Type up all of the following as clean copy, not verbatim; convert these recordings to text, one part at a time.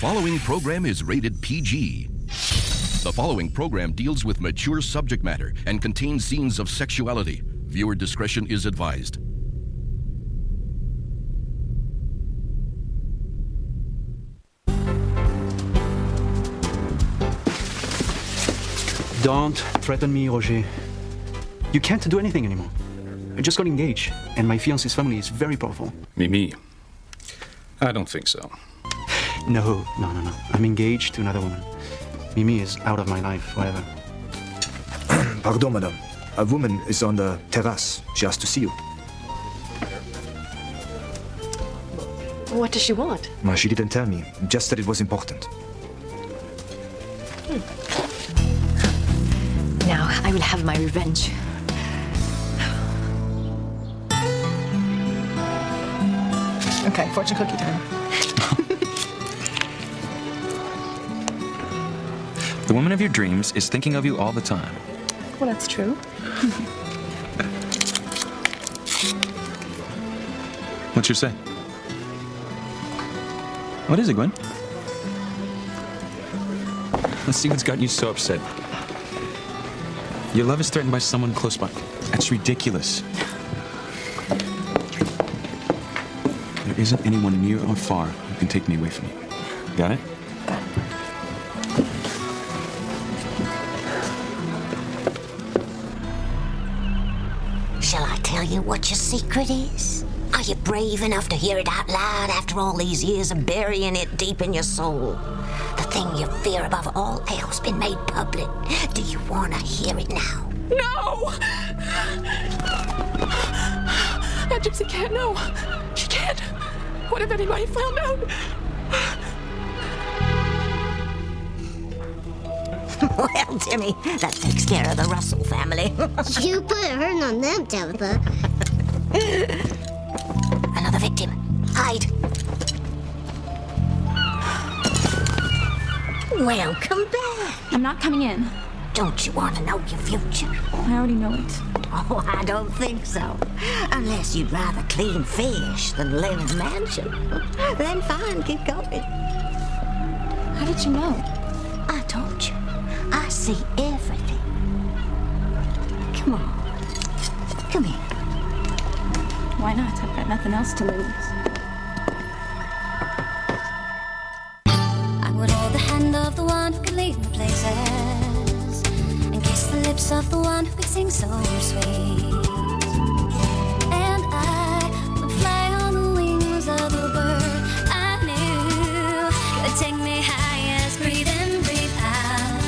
following program is rated PG. The following program deals with mature subject matter and contains scenes of sexuality. Viewer discretion is advised. Don't threaten me, Roger. You can't do anything anymore. I just got engaged, and my fiancé's family is very powerful. Mimi, I don't think so. No. I'm engaged to another woman. Mimi is out of my life forever. Pardon, madame. A woman is on the terrace. She has to see you. What does she want? She didn't tell me, just that it was important. Now I will have my revenge. Okay, fortune cookie time. The woman of your dreams is thinking of you all the time. Well, that's true. What's your say? What is it, Gwen? Let's see what's gotten you so upset. Your love is threatened by someone close by. That's ridiculous. There isn't anyone near or far who can take me away from you. Got it? Shall I tell you what your secret is? Are you brave enough to hear it out loud after all these years of burying it deep in your soul? The thing you fear above all else been made public. Do you want to hear it now? No! That gypsy can't know. She can't. What if anybody found out? Well, Timmy, that takes care of the Russell family. You put a hurt on them, Tabitha. Another victim. Hide. Welcome back. I'm not coming in. Don't you want to know your future? I already know it. Oh, I don't think so. Unless you'd rather clean fish than live in a mansion. Then fine, keep going. How did you know? I told you. I see everything. Come on. Come here. Why not? I've got nothing else to lose. I would hold the hand of the one who can lead me places, and kiss the lips of the one who can sing so sweet. And I would fly on the wings of the bird I knew could take me high as breathe in, breathe out.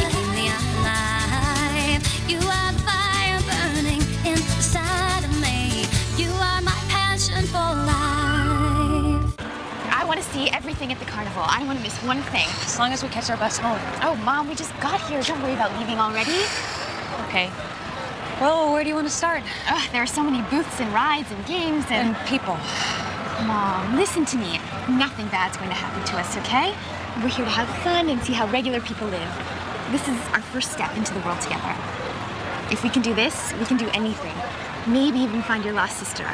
You keep me alive. You are the fire burning inside of me. You are my passion for life. I want to see everything at the carnival. I don't want to miss one thing. As long as we catch our bus home. Oh, Mom, we just got here. Don't worry about leaving already. Okay. Well, where do you want to start? There are so many booths and rides and games and people. Mom, listen to me. Nothing bad's going to happen to us, okay? We're here to have fun and see how regular people live. This is our first step into the world together. If we can do this, we can do anything. Maybe even find your lost sister.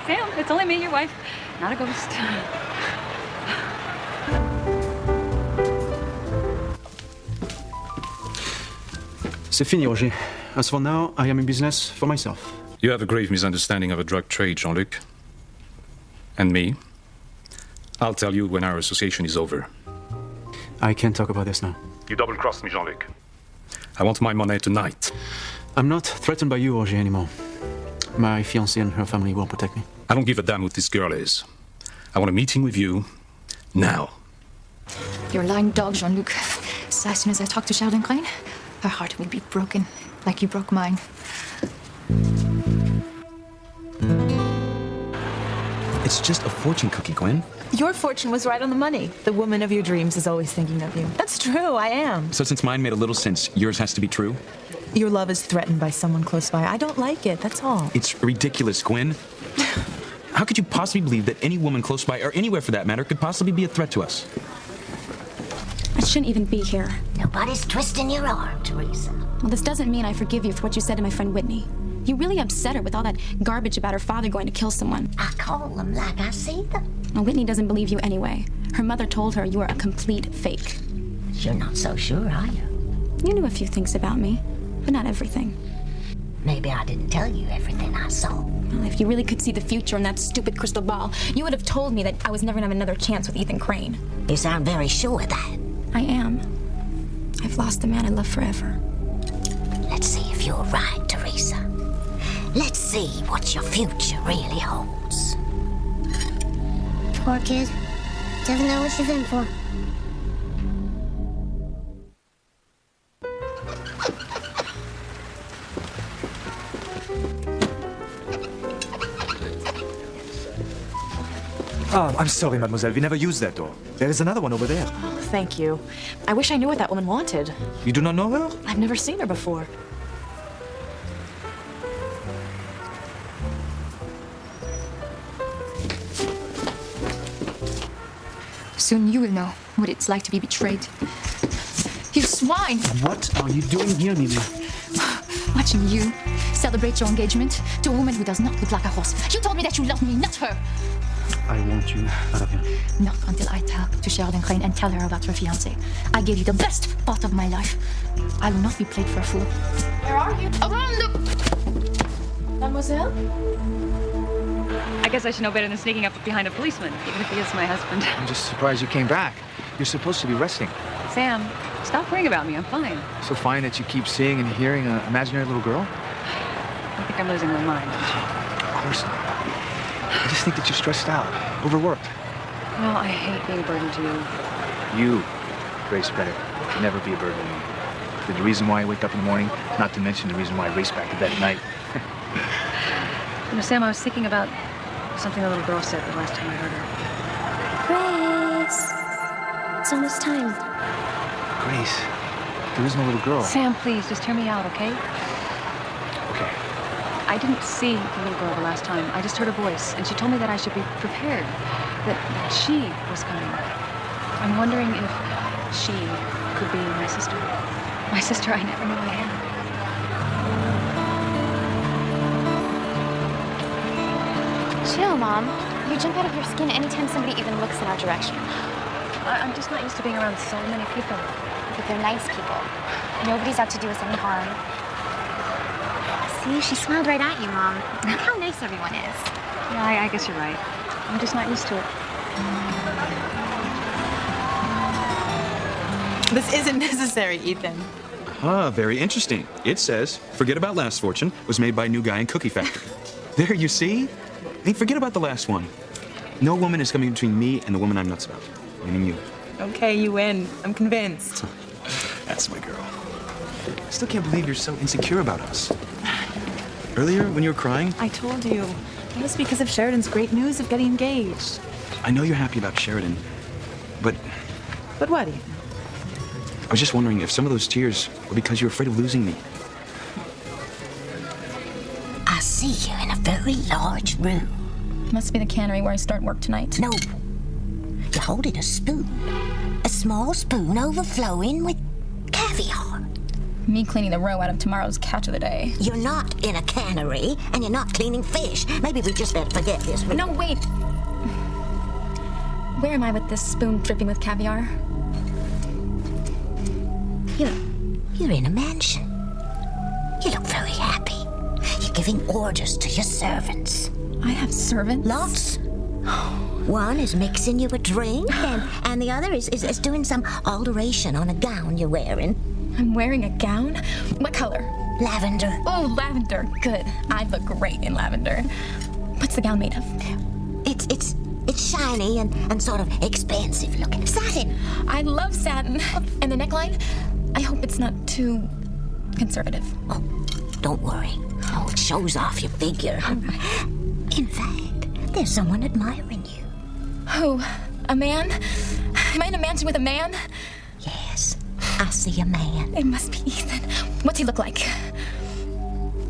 Sam, it's only me, your wife, not a ghost. C'est fini, Roger. As for now, I am in business for myself. You have a grave misunderstanding of a drug trade, Jean-Luc. And me? I'll tell you when our association is over. I can't talk about this now. You double-crossed me, Jean-Luc. I want my money tonight. I'm not threatened by you, Roger, anymore. My fiancée and her family will protect me. I don't give a damn who this girl is. I want a meeting with you now. You're a lying dog, Jean-Luc. So as soon as I talk to Charles Green, her heart will be broken, like you broke mine. It's just a fortune cookie, Gwen. Your fortune was right on the money. The woman of your dreams is always thinking of you. That's true, I am. So since mine made a little sense, yours has to be true? Your love is threatened by someone close by. I don't like it, that's all. It's ridiculous, Gwen. How could you possibly believe that any woman close by, or anywhere for that matter, could possibly be a threat to us? I shouldn't even be here. Nobody's twisting your arm, Teresa. Well, this doesn't mean I forgive you for what you said to my friend Whitney. You really upset her with all that garbage about her father going to kill someone. I call them like I see them. Well, Whitney doesn't believe you anyway. Her mother told her you are a complete fake. You're not so sure, are you? You knew a few things about me, but not everything. Maybe I didn't tell you everything I saw. Well, if you really could see the future in that stupid crystal ball, you would have told me that I was never gonna have another chance with Ethan Crane. You sound very sure of that. I am. I've lost the man I love forever. Let's see if you're right, Teresa. Let's see what your future really holds. Poor kid. Doesn't know what she's in for. I'm sorry, mademoiselle. We never used that door. There is another one over there. Oh, thank you. I wish I knew what that woman wanted. You do not know her? I've never seen her before. Soon you will know what it's like to be betrayed. You swine! What are you doing here, Mimi? Watching you celebrate your engagement to a woman who does not look like a horse. You told me that you loved me, not her! I want you out of here. Not until I talk to Sheridan Crane and tell her about her fiancé. I gave you the best part of my life. I will not be played for a fool. Where are you? Around the... Mademoiselle? I guess I should know better than sneaking up behind a policeman, even if he is my husband. I'm just surprised you came back. You're supposed to be resting. Sam, stop worrying about me. I'm fine. So fine that you keep seeing and hearing an imaginary little girl? I think I'm losing my mind. Of course not. I just think that you're stressed out, overworked. Well, I hate being a burden to you. You, Grace Bennett, can never be a burden to me. You're the reason why I wake up in the morning, not to mention the reason why I race back to bed at night. You know, Sam, I was thinking about something the little girl said the last time I heard her. Grace. It's almost time. Grace, there is no little girl. Sam, please, just hear me out, okay? Okay. I didn't see the little girl the last time. I just heard a voice, and she told me that I should be prepared, that she was coming. I'm wondering if she could be my sister. My sister I never knew I had. Chill, Mom. You jump out of your skin anytime somebody even looks in our direction. I'm just not used to being around so many people. But they're nice people. Nobody's out to do us any harm. See, she smiled right at you, Mom. Look how nice everyone is. Yeah, I guess you're right. I'm just not used to it. This isn't necessary, Ethan. Ah, very interesting. It says, Forget About Last Fortune was made by a new guy in Cookie Factory. There, you see? I mean, forget about the last one. No woman is coming between me and the woman I'm nuts about. Meaning you. Okay, you win. I'm convinced. That's my girl. I still can't believe you're so insecure about us. Earlier, when you were crying, I told you. It was because of Sheridan's great news of getting engaged. I know you're happy about Sheridan, but But what, Ethan? I was just wondering if some of those tears were because you're afraid of losing me. I see you in a very large room. Must be the cannery where I start work tonight. No. You're holding a spoon. A small spoon overflowing with caviar. Me cleaning the row out of tomorrow's catch of the day. You're not in a cannery, and you're not cleaning fish. Maybe we just better forget this. No, wait. Where am I with this spoon dripping with caviar? You're in a mansion. You look very happy. You're giving orders to your servants. I have servants? Lots. One is mixing you a drink, and the other is doing some alteration on a gown you're wearing. I'm wearing a gown? What color? Lavender. Oh, lavender. Good. I'd look great in lavender. What's the gown made of? It's shiny and sort of expensive looking. Satin. I love satin. And the neckline? I hope it's not too conservative. Oh, don't worry. Oh, it shows off your figure. In fact, there's someone admiring you. Who? A man? Am I in a mansion with a man? Yes, I see a man. It must be Ethan. What's he look like?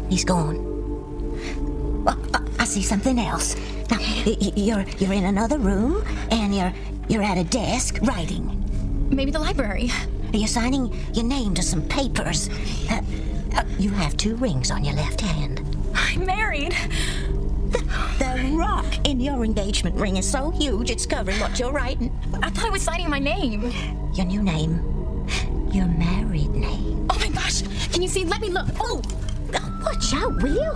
He's gone. Well, I see something else. Now, you're in another room, and you're at a desk writing. Maybe the library. You're signing your name to some papers. You have 2 rings on your left hand. I'm married. The rock in your engagement ring is so huge it's covering what you're writing. I thought I was signing my name. Your new name. Your married name. Oh my gosh! Can you see? Let me look. Oh! Watch out, will you?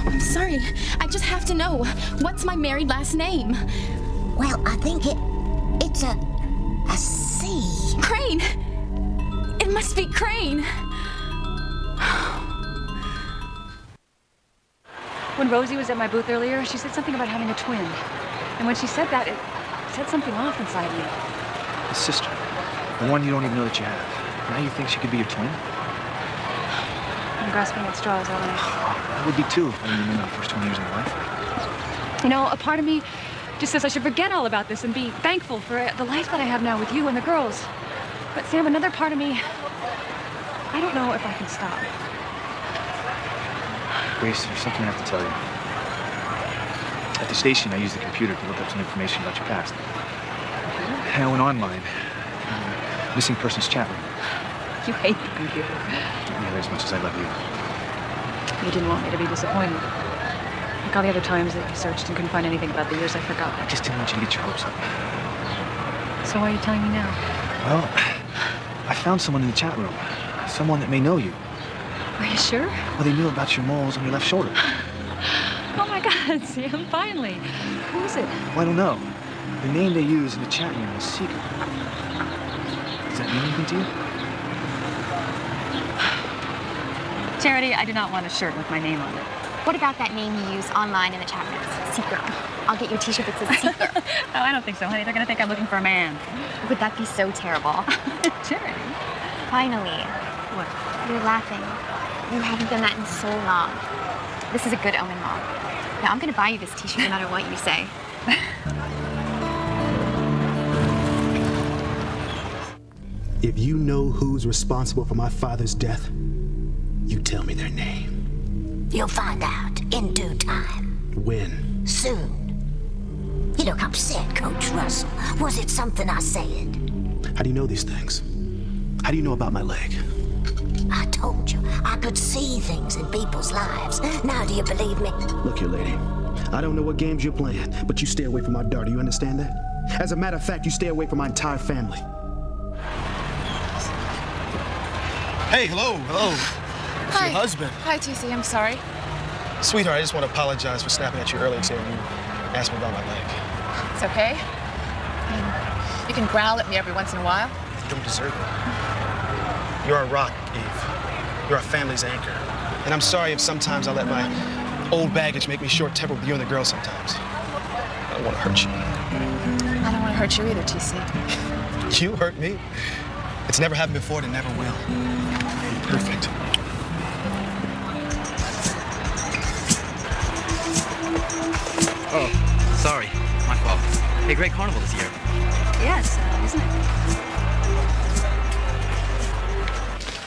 I'm sorry. I just have to know. What's my married last name? Well, I think it's a C. Crane! It must be Crane. When Rosie was at my booth earlier, she said something about having a twin. And when she said that, it set something off inside me. His sister. The one you don't even know that you have. Now you think she could be your twin? I'm grasping at straws, aren't I? I would be too if I didn't remember the first 20 years of my life. You know, a part of me just says I should forget all about this and be thankful for the life that I have now with you and the girls. But Sam, another part of me, I don't know if I can stop. Grace, there's something I have to tell you. At the station, I used the computer to look up some information about your past. And I went online. Missing persons chat room. You hate the computer. Nearly as much as I love you. You didn't want me to be disappointed. Like all the other times that you searched and couldn't find anything about the years I forgot. I just didn't want you to get your hopes up. So why are you telling me now? Well, I found someone in the chat room. Someone that may know you. Are you sure? Well, they knew about your moles on your left shoulder. Oh my God, Sam, finally. Who is it? Well, I don't know. The name they use in the chat room is secret. Does that mean anything to you? Charity, I do not want a shirt with my name on it. What about that name you use online in the chat rooms? Secret. I'll get you a t-shirt that says secret. Oh, I don't think so, honey. They're gonna think I'm looking for a man. Would that be so terrible? Charity. Finally. What? You're laughing. You haven't done that in so long. This is a good omen, Mom. Now, I'm gonna buy you this t-shirt no matter what you say. If you know who's responsible for my father's death, you tell me their name. You'll find out in due time. When? Soon. You look upset, Coach Russell. Was it something I said? How do you know these things? How do you know about my leg? I told you, I could see things in people's lives. Now do you believe me? Look here, lady. I don't know what games you're playing, but you stay away from my daughter. You understand that? As a matter of fact, you stay away from my entire family. Hey, hello. It's Hi. your husband. Hi, TC. I'm sorry. Sweetheart, I just want to apologize for snapping at you earlier today when you asked me about my leg. It's okay. I mean, you can growl at me every once in a while. You don't deserve it. You're a rock, Eve. You're our family's anchor. And I'm sorry if sometimes I let my old baggage make me short-tempered with you and the girls sometimes. I don't want to hurt you. I don't want to hurt you either, TC. You hurt me? It's never happened before and it never will. Perfect. Oh, sorry. My fault. Hey, great carnival this year. Yes, isn't it?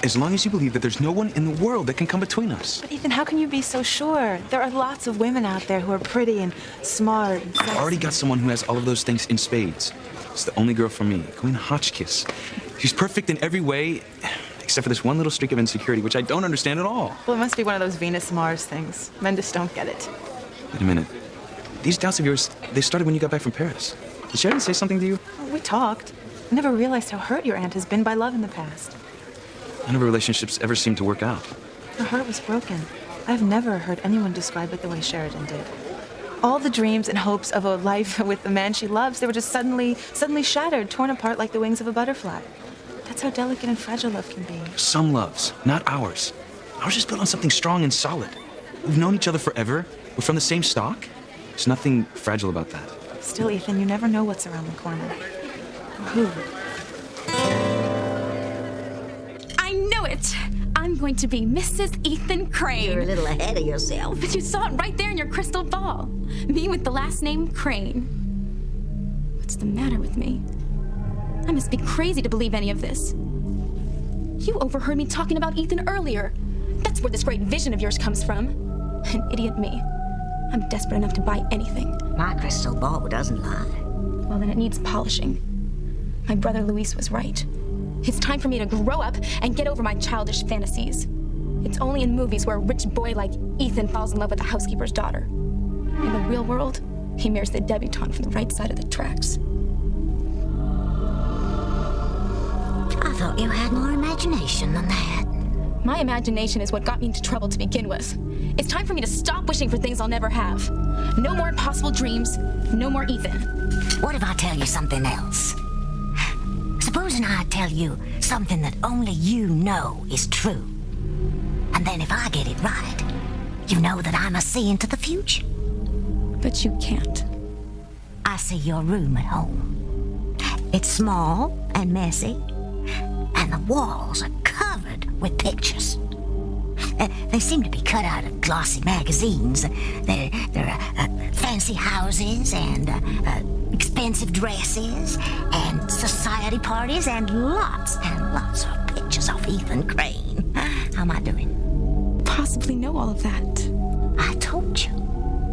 As long as you believe that there's no one in the world that can come between us. But Ethan, how can you be so sure? There are lots of women out there who are pretty and smart and sexy. I've already got someone who has all of those things in spades. It's the only girl for me, Queen Hotchkiss. She's perfect in every way, except for this one little streak of insecurity, which I don't understand at all. Well, it must be one of those Venus-Mars things. Men just don't get it. Wait a minute. These doubts of yours, they started when you got back from Paris. Did Sharon say something to you? Well, we talked. I never realized how hurt your aunt has been by love in the past. None of her relationships ever seemed to work out. Her heart was broken. I've never heard anyone describe it the way Sheridan did. All the dreams and hopes of a life with the man she loves, they were just suddenly shattered, torn apart like the wings of a butterfly. That's how delicate and fragile love can be. Some loves, not ours. Ours is built on something strong and solid. We've known each other forever. We're from the same stock. There's nothing fragile about that. Still, Ethan, you never know what's around the corner. Or who. I knew it! I'm going to be Mrs. Ethan Crane. You're a little ahead of yourself. But you saw it right there in your crystal ball. Me with the last name Crane. What's the matter with me? I must be crazy to believe any of this. You overheard me talking about Ethan earlier. That's where this great vision of yours comes from. An idiot me. I'm desperate enough to buy anything. My crystal ball doesn't lie. Well, then it needs polishing. My brother Luis was right. It's time for me to grow up and get over my childish fantasies. It's only in movies where a rich boy like Ethan falls in love with the housekeeper's daughter. In the real world, he marries the debutante from the right side of the tracks. I thought you had more imagination than that. My imagination is what got me into trouble to begin with. It's time for me to stop wishing for things I'll never have. No more impossible dreams, no more Ethan. What if I tell you something else? Supposing I tell you something that only you know is true. And then if I get it right, you know that I must see into the future. But you can't. I see your room at home. It's small and messy, and the walls are covered with pictures. They seem to be cut out of glossy magazines. There are fancy houses and expensive dresses and society parties and lots of pictures of Ethan Crane. How am I doing? Possibly know all of that. I told you.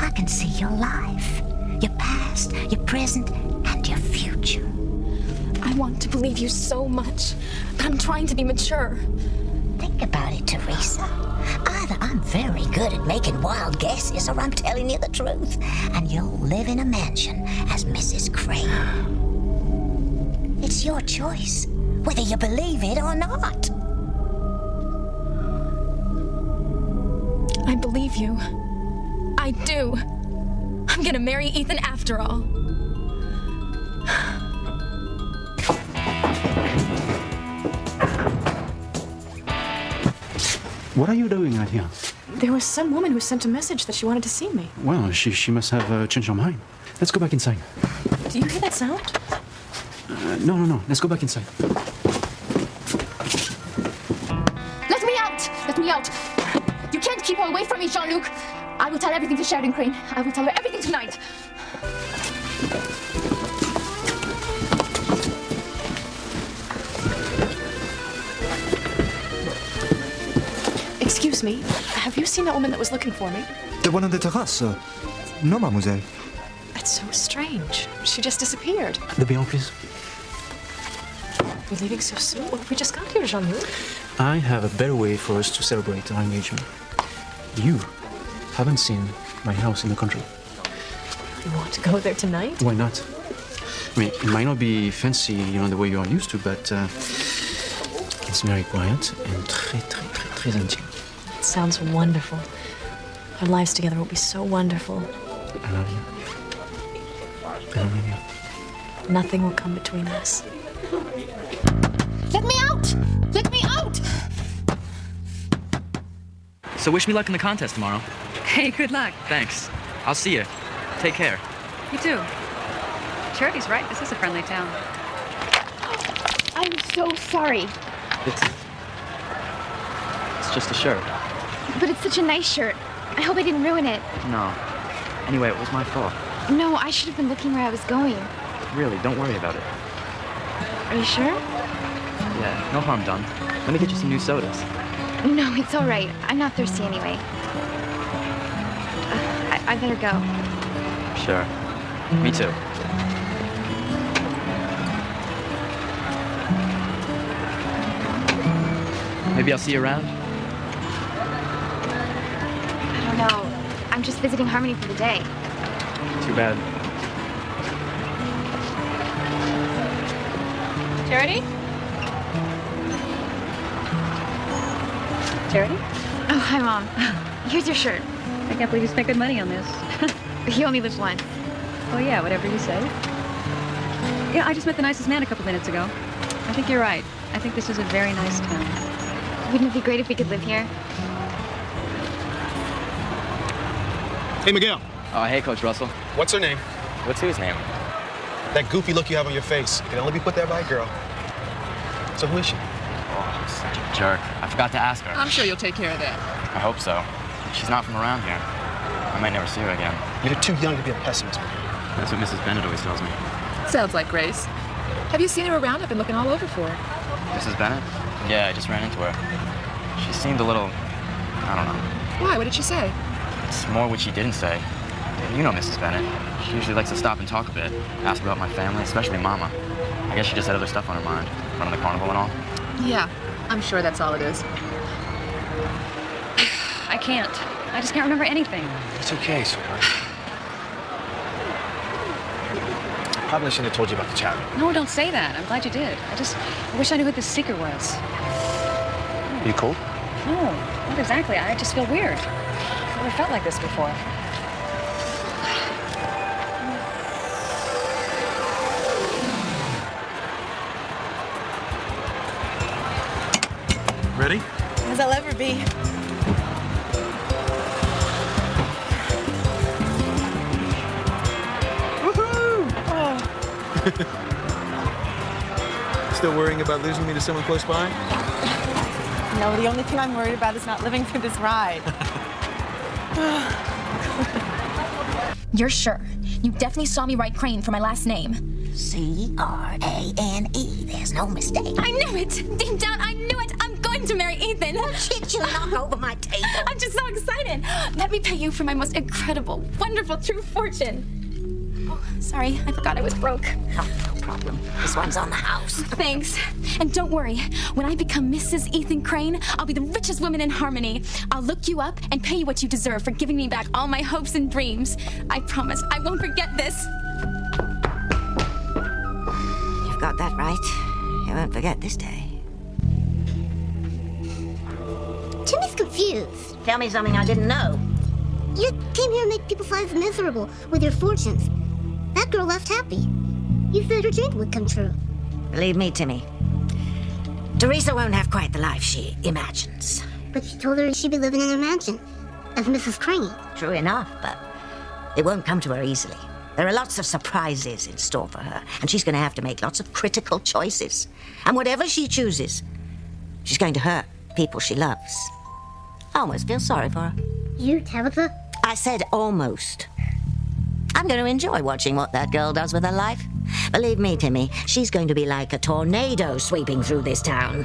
I can see your life, your past, your present, and your future. I want to believe you so much, but I'm trying to be mature. Think about it, Teresa. Either I'm very good at making wild guesses or I'm telling you the truth, and you'll live in a mansion as Mrs. Crane. It's your choice, whether you believe it or not. I believe you. I do. I'm gonna marry Ethan after all. What are you doing out here? There was some woman who sent a message that she wanted to see me. Well, she must have changed her mind. Let's go back inside. Do you hear that sound? No. Let's go back inside. Let me out! Let me out! You can't keep her away from me, Jean-Luc. I will tell everything to Sheridan Crane. I will tell her everything tonight. Excuse me, have you seen that woman that was looking for me? The one on the terrace? No, mademoiselle. That's so strange. She just disappeared. The beyond, please. You're leaving so soon? Well, we just got here, Jean-Luc. I have a better way for us to celebrate our engagement. You haven't seen my house in the country. You want to go there tonight? Why not? I mean, it might not be fancy, the way you are used to, but it's very quiet and très intime. It sounds wonderful. Our lives together will be so wonderful. I love you. I love you. Nothing will come between us. Let me out! Let me out! So wish me luck in the contest tomorrow. Hey, good luck. Thanks. I'll see you. Take care. You too. Charity's right. This is a friendly town. I'm so sorry. It's just a shirt. But it's such a nice shirt. I hope I didn't ruin it. No. Anyway, it was my fault. No, I should have been looking where I was going. Really, don't worry about it. Are you sure? Yeah, no harm done. Let me get you some new sodas. No, it's all right. I'm not thirsty anyway. I better go. Sure. Me too. Maybe I'll see you around? I don't know. I'm just visiting Harmony for the day. Too bad. Charity? Charity? Oh, hi, Mom. Here's your shirt. I can't believe you spent good money on this. He only lives once. Oh, yeah, whatever you say. Yeah, I just met the nicest man a couple minutes ago. I think you're right. I think this is a very nice town. Wouldn't it be great if we could live here? Hey, Miguel. Oh, hey, Coach Russell. What's her name? What's whose name? That goofy look you have on your face. It can only be put there by a girl. So who is she? Oh, such a jerk. I forgot to ask her. I'm sure you'll take care of that. I hope so. She's not from around here. I might never see her again. You're too young to be a pessimist, Miguel. That's what Mrs. Bennett always tells me. Sounds like Grace. Have you seen her around? I've been looking all over for her. Mrs. Bennett? Yeah, I just ran into her. She seemed a little... I don't know. Why? What did she say? It's more what she didn't say. You know Mrs. Bennett. She usually likes to stop and talk a bit. Ask about my family, especially Mama. I guess she just had other stuff on her mind. front of the carnival and all? Yeah, I'm sure that's all it is. I can't. I just can't remember anything. It's okay, sweetheart. Probably shouldn't have told you about the charity. No, don't say that. I'm glad you did. I wish I knew who the seeker was. You cold? No, not exactly. I just feel weird. I've never felt like this before. Ready? As I'll ever be. Still worrying about losing me to someone close by? No, the only thing I'm worried about is not living through this ride. You're sure? You definitely saw me write Crane for my last name. C-R-A-N-E. There's no mistake. I knew it! Deep down, I knew it! I'm going to marry Ethan! What shit you knock over my table? I'm just so excited! Let me pay you for my most incredible, wonderful, true fortune. Oh, sorry, I forgot I was broke. No problem. This one's on the house. Thanks. And don't worry, when I become Mrs. Ethan Crane, I'll be the richest woman in Harmony. I'll look you up and pay you what you deserve for giving me back all my hopes and dreams. I promise I won't forget this. You've got that right. You won't forget this day. Timmy's confused. Tell me something I didn't know. You came here to make people's lives miserable with your fortunes. That girl left happy. You said her dream would come true. Believe me, Timmy. Teresa won't have quite the life she imagines. But you told her she'd be living in a mansion as Mrs. Crane. True enough, but it won't come to her easily. There are lots of surprises in store for her, and she's going to have to make lots of critical choices. And whatever she chooses, she's going to hurt people she loves. I almost feel sorry for her. You, Tabitha? I said almost. I'm going to enjoy watching what that girl does with her life. Believe me, Timmy, she's going to be like a tornado sweeping through this town.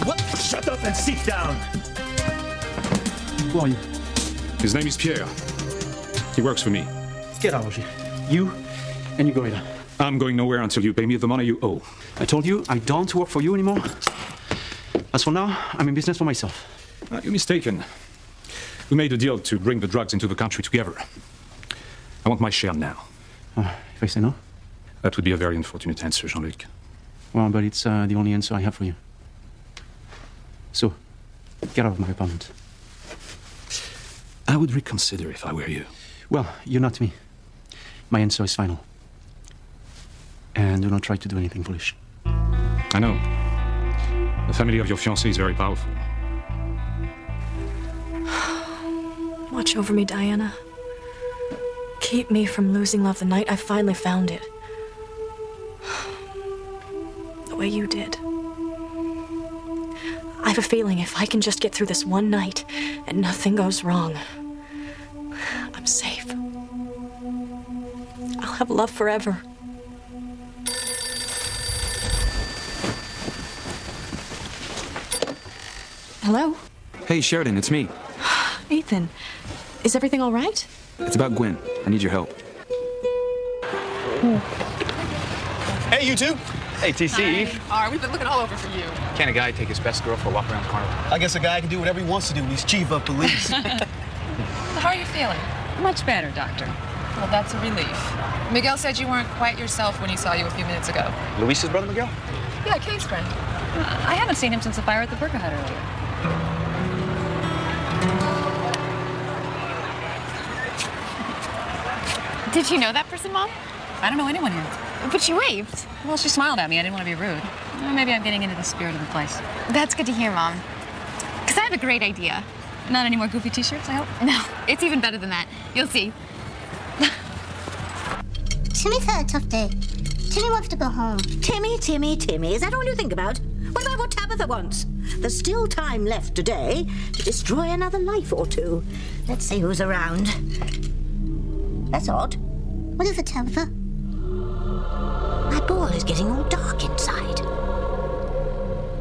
What? Shut up and sit down! Who are you? His name is Pierre. He works for me. Get out of here. You and your gorilla. I'm going nowhere until you pay me the money you owe. I told you I don't work for you anymore. As for now, I'm in business for myself. You're mistaken. We made a deal to bring the drugs into the country together. I want my share now. If I say no? That would be a very unfortunate answer, Jean-Luc. Well, but it's the only answer I have for you. So, get out of my apartment. I would reconsider if I were you. Well, you're not me. My answer is final. And do not try to do anything foolish. I know. The family of your fiancé is very powerful. Watch over me, Diana. Keep me from losing love the night I finally found it. The way you did. I have a feeling if I can just get through this one night and nothing goes wrong, I'm safe. I'll have love forever. Hello? Hey, Sheridan, it's me. Ethan, is everything all right? It's about Gwen. I need your help. Hey, you two. Hey, TC, Eve. All right, we've been looking all over for you. Can a guy take his best girl for a walk around the carnival? I guess a guy can do whatever he wants to do when he's chief of police. How are you feeling? Much better, Doctor. Well, that's a relief. Miguel said you weren't quite yourself when he saw you a few minutes ago. Luis's brother, Miguel? Yeah, Kay's friend. I haven't seen him since the fire at the Burka Hut earlier. Did you know that person, Mom? I don't know anyone here. But you waved. Well, she smiled at me. I didn't want to be rude. Maybe I'm getting into the spirit of the place. That's good to hear, Mom. Because I have a great idea. Not any more goofy t-shirts, I hope? No, it's even better than that. You'll see. Timmy's had a tough day. Timmy wants to go home. Timmy, is that all you think about? What about what Tabitha wants? There's still time left today to destroy another life or two. Let's see who's around. That's odd. What is it, Tabitha? My ball is getting all dark inside.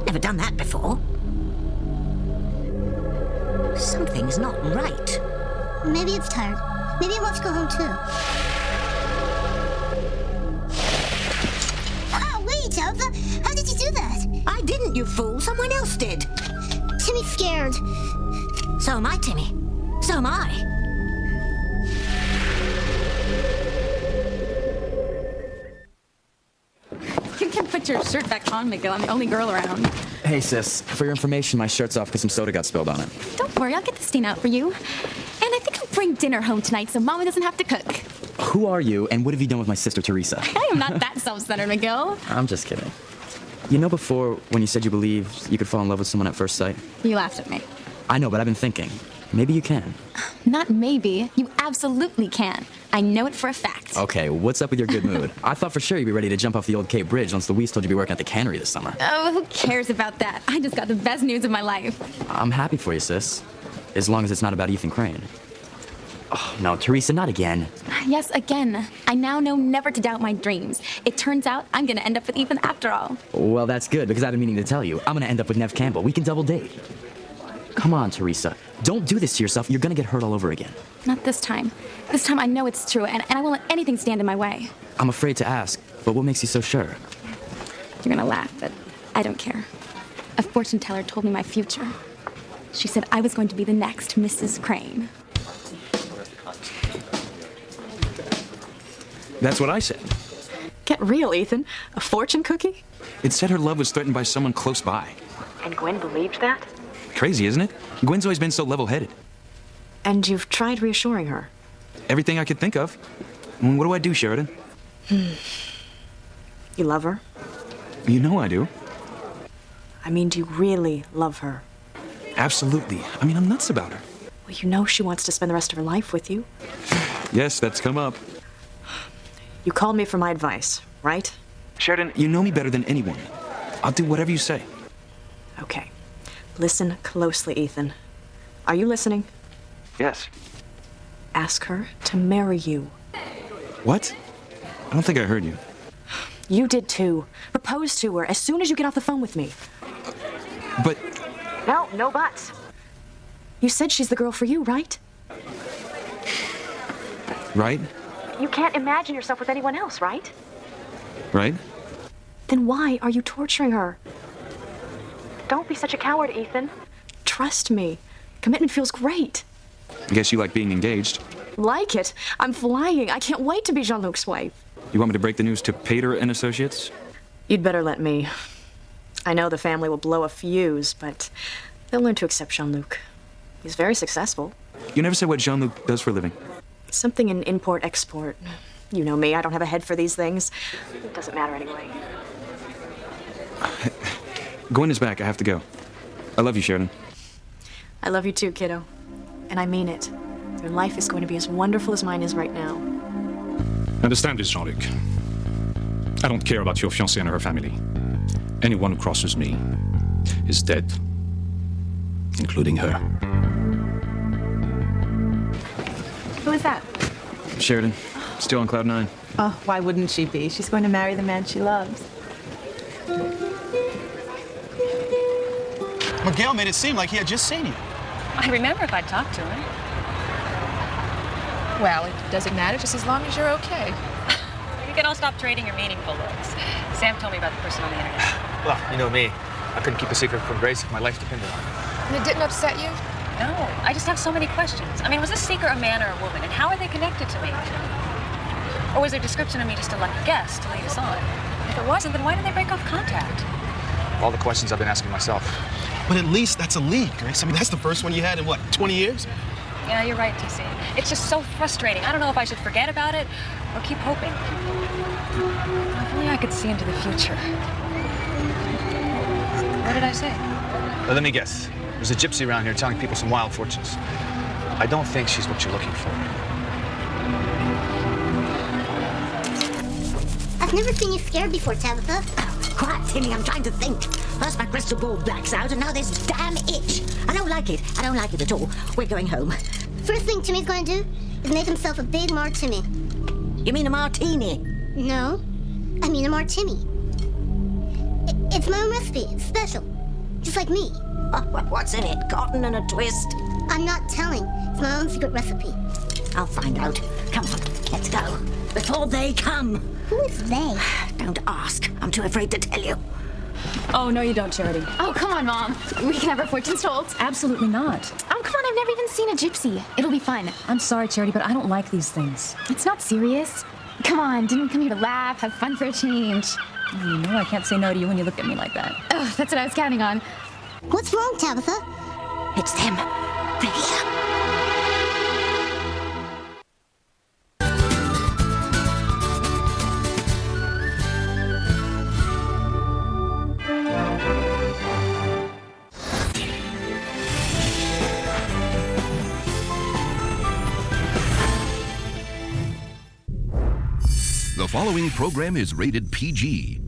Never done that before. Something's not right. Maybe it's tired. Maybe it wants to go home too. Oh, wait, Tabitha. How did you do that? I didn't, you fool. Someone else did. Timmy's scared. So am I, Timmy. So am I. You can put your shirt back on, Miguel. I'm the only girl around. Hey, sis. For your information, my shirt's off because some soda got spilled on it. Don't worry, I'll get the stain out for you. And I think I'll bring dinner home tonight so Mama doesn't have to cook. Who are you, and what have you done with my sister, Teresa? I am not that self-centered, Miguel. I'm just kidding. You know before, when you said you believed you could fall in love with someone at first sight? You laughed at me. I know, but I've been thinking. Maybe you can. Not maybe. You absolutely can. I know it for a fact. Okay, what's up with your good mood? I thought for sure you'd be ready to jump off the old Cape Bridge once Louise told you to be working at the cannery this summer. Oh, who cares about that? I just got the best news of my life. I'm happy for you, sis. As long as it's not about Ethan Crane. Oh, no, Teresa, not again. Yes, again. I now know never to doubt my dreams. It turns out I'm gonna end up with Ethan after all. Well, that's good, because I've been meaning to tell you. I'm gonna end up with Nev Campbell. We can double date. Come on, Teresa. Don't do this to yourself. You're gonna get hurt all over again. Not this time. This time I know it's true, and I won't let anything stand in my way. I'm afraid to ask, but what makes you so sure? You're gonna laugh, but I don't care. A fortune teller told me my future. She said I was going to be the next Mrs. Crane. That's what I said. Get real, Ethan. A fortune cookie? It said her love was threatened by someone close by. And Gwen believed that? Crazy, isn't it? Gwen's always been so level-headed. And you've tried reassuring her? Everything I could think of. What do I do, Sheridan? You love her? You know I do. I mean, do you really love her? Absolutely. I mean, I'm nuts about her. Well, you know she wants to spend the rest of her life with you. Yes, that's come up. You called me for my advice, right? Sheridan, you know me better than anyone. I'll do whatever you say. Okay. Listen closely, Ethan. Are you listening? Yes. Ask her to marry you. What? I don't think I heard you. You did too. Propose to her as soon as you get off the phone with me. But... No, no buts. You said she's the girl for you, right? Right? You can't imagine yourself with anyone else, right? Right? Then why are you torturing her? Don't be such a coward, Ethan. Trust me. Commitment feels great. I guess you like being engaged. Like it? I'm flying. I can't wait to be Jean-Luc's wife. You want me to break the news to Pater and Associates? You'd better let me. I know the family will blow a fuse, but they'll learn to accept Jean-Luc. He's very successful. You never said what Jean-Luc does for a living. Something in import-export. You know me, I don't have a head for these things. It doesn't matter anyway. Gwen is back. I have to go. I love you, Sheridan. I love you too, kiddo. And I mean it. Your life is going to be as wonderful as mine is right now. Understand this, Jean-Luc. I don't care about your fiancée and her family. Anyone who crosses me is dead, including her. Who is that? Sheridan, still on cloud 9. Oh, why wouldn't she be? She's going to marry the man she loves. Miguel made it seem like he had just seen you. I remember if I'd talked to her. Well, it doesn't matter just as long as you're okay. You can all stop trading your meaningful looks. Sam told me about the person on the internet. Well, you know me. I couldn't keep a secret from Grace if my life depended on it. And it didn't upset you? No, I just have so many questions. I mean, was this seeker a man or a woman? And how are they connected to me? Or was their description of me just a lucky guess to lead us on? If it wasn't, then why did they break off contact? All the questions I've been asking myself. But at least that's a lead, Grace. I mean, that's the first one you had in, what, 20 years? Yeah, you're right, TC. It's just so frustrating. I don't know if I should forget about it or keep hoping. If only I could see into the future. What did I say? Well, let me guess. There's a gypsy around here telling people some wild fortunes. I don't think she's what you're looking for. I've never seen you scared before, Tabitha. Quiet, Timmy, I'm trying to think. First my crystal ball blacks out, and now this damn itch. I don't like it. I don't like it at all. We're going home. First thing Timmy's going to do is make himself a big martini. You mean a martini? No, I mean a martini. It's my own recipe. It's special. Just like me. What's in it? Cotton and a twist? I'm not telling. It's my own secret recipe. I'll find out. Come on, let's go. Before they come. Who is they? Don't ask. I'm too afraid to tell you. Oh, no, you don't, Charity. Oh, come on, Mom. We can have our fortunes told. Absolutely not. Oh, come on, I've never even seen a gypsy. It'll be fun. I'm sorry, Charity, but I don't like these things. It's not serious. Come on, didn't we come here to laugh, have fun for a change? Oh, you know I can't say no to you when you look at me like that. Oh, that's what I was counting on. What's wrong, Tabitha? It's them. They're here. The following program is rated PG.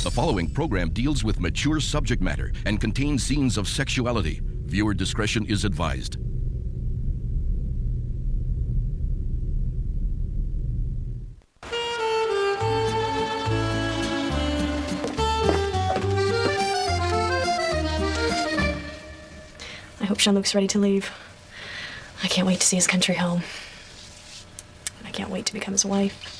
The following program deals with mature subject matter and contains scenes of sexuality. Viewer discretion is advised. I hope Jean-Luc's ready to leave. I can't wait to see his country home. And I can't wait to become his wife.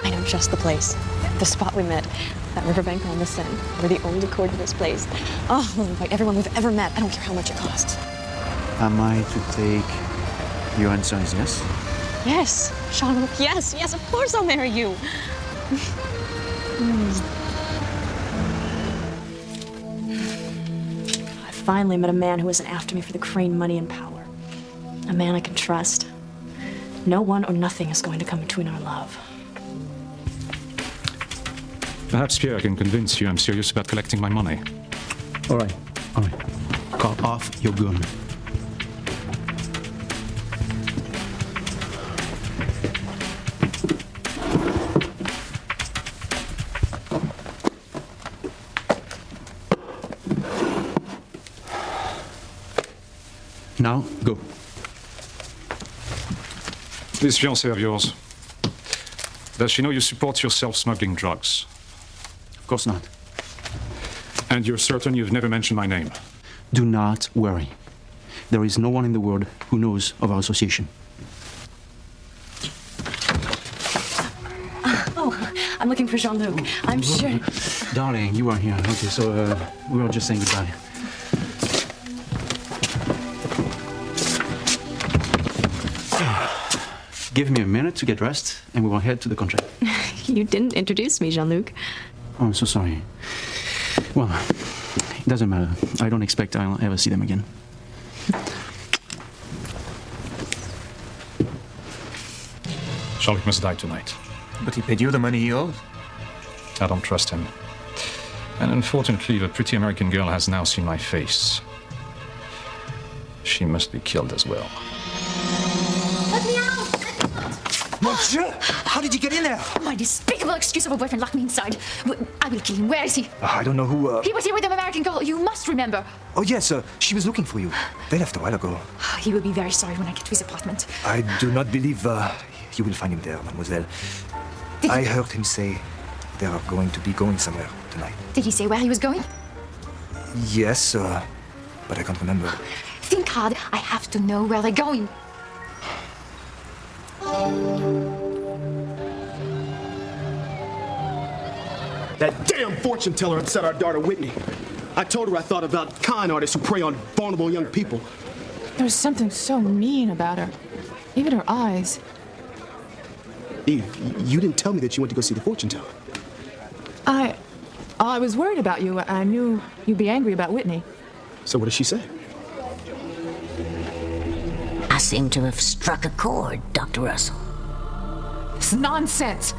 I know just the place. The spot we met. That riverbank on the Seine. We're the only court in this place. Oh, we'll invite everyone we've ever met. I don't care how much it costs. Am I to take your answer is yes? Yes, Jean-Luc, yes, of course I'll marry you. I finally met a man who isn't after me for the Crane money and power. A man I can trust. No one or nothing is going to come between our love. Perhaps Pierre can convince you I'm serious about collecting my money. All right. Call off your gun. Now, go. This fiancée of yours, does she know you support yourself smuggling drugs? Of course not. And you're certain you've never mentioned my name? Do not worry. There is no one in the world who knows of our association. Oh, I'm looking for Jean-Luc. I'm sure. Darling, you are here. Okay, so we were just saying goodbye. Give me a minute to get dressed, and we will head to the country. You didn't introduce me, Jean-Luc. Oh, I'm so sorry. Well, it doesn't matter. I don't expect I'll ever see them again. Jean-Luc must die tonight. But he paid you the money he owed. I don't trust him. And unfortunately, the pretty American girl has now seen my face. She must be killed as well. Let me out! Monsieur! How did you get in there? My despicable excuse of a boyfriend locked me inside. I will kill him. Where is he? I don't know who. He was here with an American girl. You must remember. Oh, yes, she was looking for you. They left a while ago. He will be very sorry when I get to his apartment. I do not believe you will find him there, mademoiselle. I heard him say they are going to be going somewhere tonight. Did he say where he was going? Yes, but I can't remember. Think hard. I have to know where they're going. That damn fortune teller upset our daughter Whitney. I told her I thought about con artists who prey on vulnerable young people. There was something so mean about her. Even her eyes. Eve, you didn't tell me that you went to go see the fortune teller. I was worried about you. I knew you'd be angry about Whitney. So what did she say? I seem to have struck a chord, Dr. Russell. It's nonsense.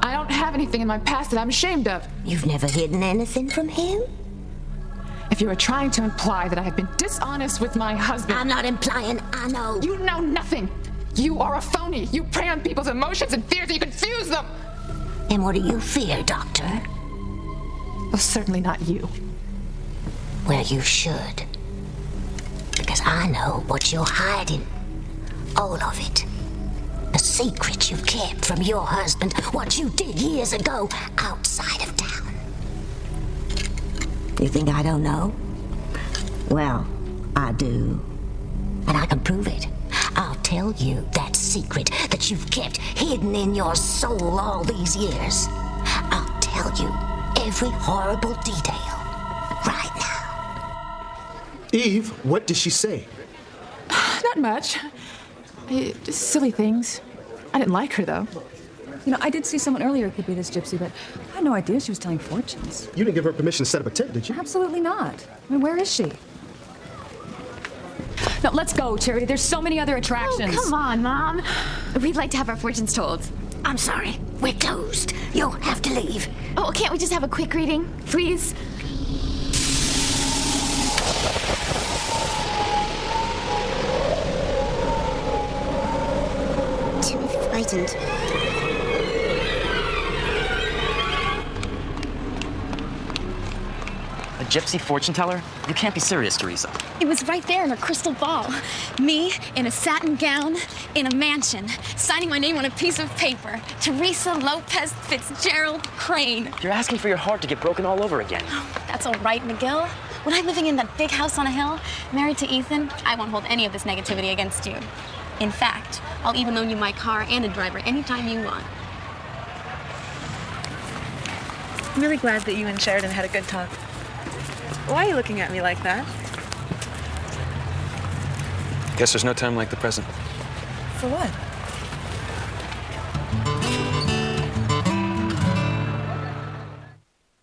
I don't have anything in my past that I'm ashamed of. You've never hidden anything from him? If you were trying to imply that I have been dishonest with my husband... I'm not implying, I know. You know nothing. You are a phony. You prey on people's emotions and fears and you confuse them. And what do you fear, Doctor? Well, certainly not you. Well, you should. Because I know what you're hiding. All of it. The secret you kept from your husband, what you did years ago outside of town. You think I don't know? Well, I do. And I can prove it. I'll tell you that secret that you've kept hidden in your soul all these years. I'll tell you every horrible detail right now. Eve, what did she say? Not much. Just silly things. I didn't like her, though. You know, I did see someone earlier who could be this gypsy, but I had no idea she was telling fortunes. You didn't give her permission to set up a tent, did you? Absolutely not. I mean, where is she? No, let's go, Charity. There's so many other attractions. Oh, come on, Mom. We'd like to have our fortunes told. I'm sorry. We're closed. You'll have to leave. Oh, can't we just have a quick reading, please? Too frightened. A gypsy fortune teller? You can't be serious, Teresa. It was right there in her crystal ball. Me in a satin gown, in a mansion, signing my name on a piece of paper. Teresa Lopez Fitzgerald Crane. You're asking for your heart to get broken all over again. That's all right, McGill. When I'm living in that big house on a hill, married to Ethan, I won't hold any of this negativity against you. In fact, I'll even loan you my car and a driver anytime you want. I'm really glad that you and Sheridan had a good talk. Why are you looking at me like that? Guess there's no time like the present. For what?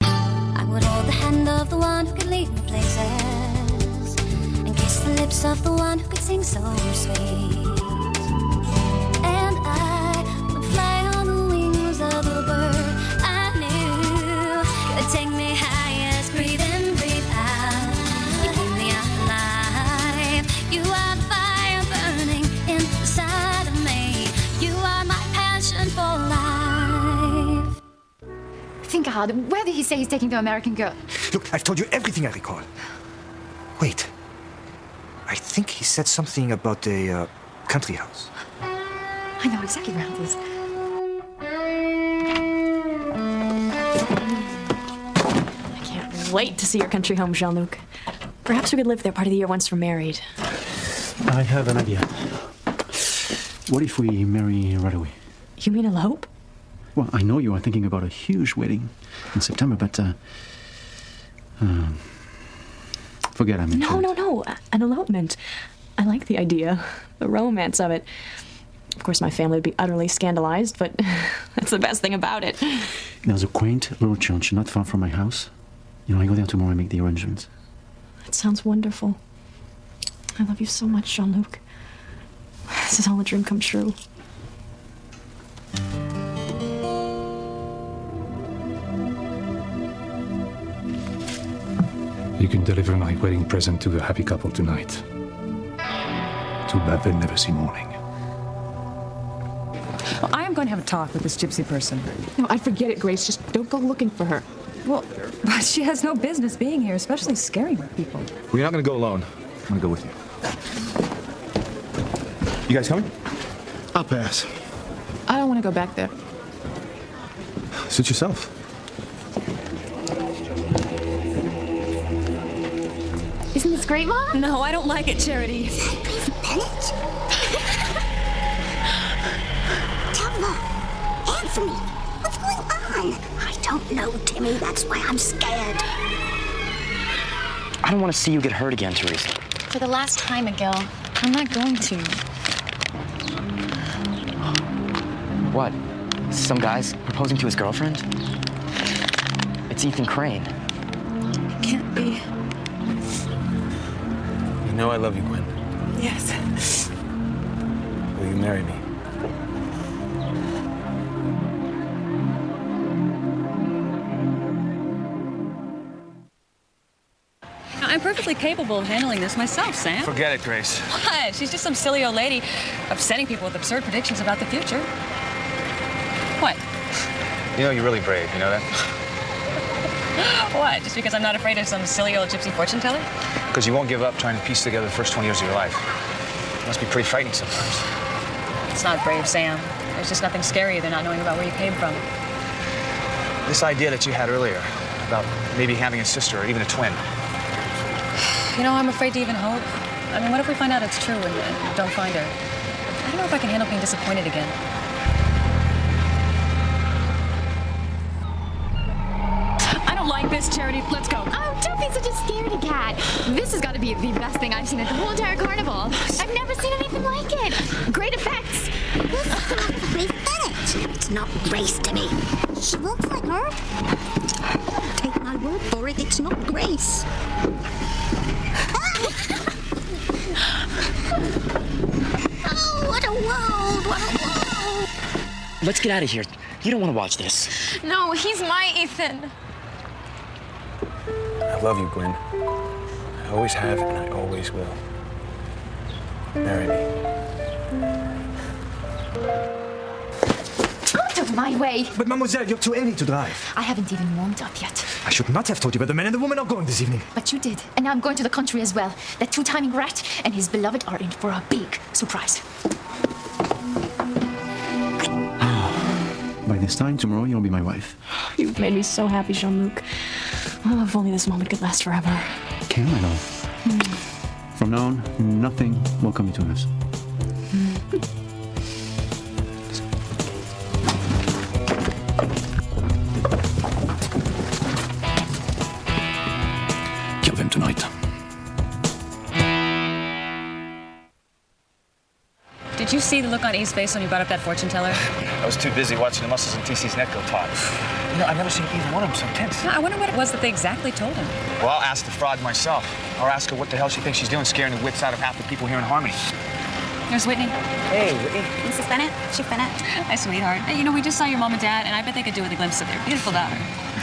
I would hold the hand of the one who could lead me places and kiss the lips of the one who could sing so sweet. And I would fly on the wings of the bird I knew could take me highest, breathe in, breathe out. You keep me alive. You are the fire burning inside of me. You are my passion for life. Think hard. Where did he say he's taking the American girl? Look, I've told you everything I recall. Wait. I think he said something about a country house. I know exactly where it is. I can't wait to see your country home, Jean-Luc. Perhaps we could live there part of the year once we're married. I have an idea. What if we marry right away? You mean elope? Well, I know you are thinking about a huge wedding in September, but forget I mentioned it. No. An elopement. I like the idea, the romance of it. Of course, my family would be utterly scandalized, but that's the best thing about it. There's a quaint little church not far from my house. You know, I go there tomorrow and make the arrangements. That sounds wonderful. I love you so much, Jean-Luc. This is all a dream come true. You can deliver my wedding present to the happy couple tonight. Too bad they'll never see morning. Well, I am going to have a talk with this gypsy person. No, I forget it, Grace. Just don't go looking for her. Well, but she has no business being here, especially scaring people. Well, you're not going to go alone. I'm going to go with you. You guys coming? I'll pass. I don't want to go back there. Suit yourself. Isn't this great, Mom? No, I don't like it, Charity. Bennett? Thelma! Anthony! What's going on? I don't know, Timmy. That's why I'm scared. I don't want to see you get hurt again, Teresa. For the last time, McGill, I'm not going to. What? Some guy's proposing to his girlfriend? It's Ethan Crane. It can't be. You know I love you, Gwen. Yes. Will you marry me? I'm perfectly capable of handling this myself, Sam. Forget it, Grace. What? She's just some silly old lady upsetting people with absurd predictions about the future. What? You know, you're really brave. You know that? What? Just because I'm not afraid of some silly old gypsy fortune teller? Because you won't give up trying to piece together the first 20 years of your life. It must be pretty frightening sometimes. It's not brave, Sam. There's just nothing scarier than not knowing about where you came from. This idea that you had earlier about maybe having a sister or even a twin. You know, I'm afraid to even hope. I mean, what if we find out it's true and don't find her? I don't know if I can handle being disappointed again. I don't like this, Charity. Let's go. Oh, don't be such a scaredy cat. This has got to be the best thing I've seen at the whole entire carnival. I've never seen anything like it. Great effects. This is not Grace Bennett. It's not Grace to me. She looks like her. Take my word for it, it's not Grace. Oh, what a world! What a world! Let's get out of here. You don't want to watch this. No, he's my Ethan. I love you, Gwen. I always have, and I always will. Marry me. Out of my way. But mademoiselle, you're too early to drive. I haven't even warmed up yet. I should not have told you, but the man and the woman are going this evening. But you did. And now I'm going to the country as well. That two-timing rat and his beloved are in for a big surprise. By this time tomorrow, you'll be my wife. You've made me so happy, Jean-Luc. Oh, if only this moment could last forever. Can I know? From now on, nothing will come between us. Kill him tonight. Did you see the look on Eve's face when you brought up that fortune teller? I was too busy watching the muscles in TC's neck go taut. You know, I've never seen either one of them so tense. No, I wonder what it was that they exactly told him. Well, I'll ask the fraud myself. Or ask her what the hell she thinks she's doing, scaring the wits out of half the people here in Harmony. There's Whitney. Hey, Whitney. Mrs. Bennett? Chief Bennett? Hi, sweetheart. Hey, you know, we just saw your mom and dad, and I bet they could do with a glimpse of their beautiful daughter.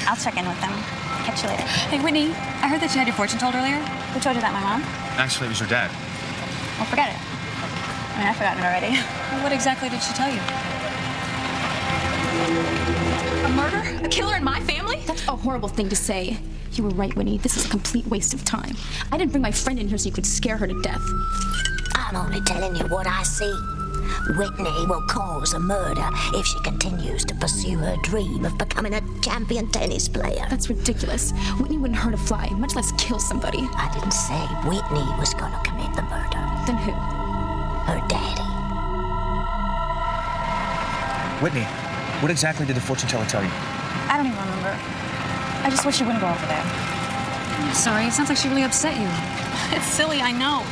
I'll check in with them. Catch you later. Hey, Whitney, I heard that you had your fortune told earlier. Who told you that, my mom? Actually, it was your dad. Well, forget it. I mean, I've forgotten it already. Well, what exactly did she tell you? A murder? A killer in my family? That's a horrible thing to say. You were right, Winnie. This is a complete waste of time. I didn't bring my friend in here so you could scare her to death. I'm only telling you what I see. Whitney will cause a murder if she continues to pursue her dream of becoming a champion tennis player. That's ridiculous. Whitney wouldn't hurt a fly, much less kill somebody. I didn't say Whitney was gonna commit the murder. Then who? Her daddy. Whitney, what exactly did the fortune teller tell you? I don't even remember. I just wish you wouldn't go over there. I'm sorry, it sounds like she really upset you. It's silly, I know.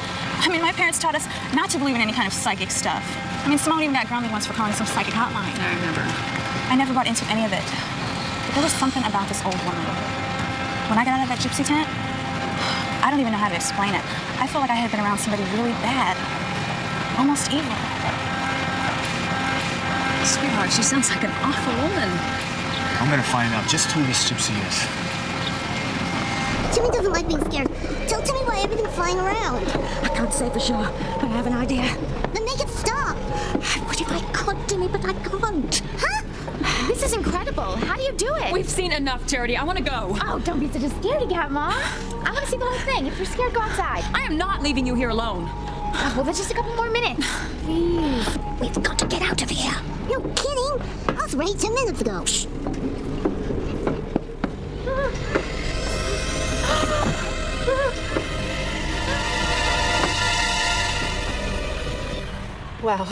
I mean, my parents taught us not to believe in any kind of psychic stuff. I mean, Simone even got grounded once for calling some psychic hotline. I remember. I never bought into any of it. But there was something about this old woman. When I got out of that gypsy tent, I don't even know how to explain it. I felt like I had been around somebody really bad. Almost evil. Sweetheart, she sounds like an awful woman. I'm gonna find out just who this gypsy is. Timmy doesn't like being scared. Tell Timmy why everything's flying around. I can't say for sure, but I have an idea. Then make it stop. What if I could, Timmy, but I can't? Huh? This is incredible. How do you do it? We've seen enough, Charity. I want to go. Oh, don't be such a scaredy cat, Mom. I want to see the whole thing. If you're scared, go outside. I am not leaving you here alone. Oh, well, there's just a couple more minutes. Please, we've got to get out of here. No kidding. I was ready 10 minutes ago. Shh. Wow.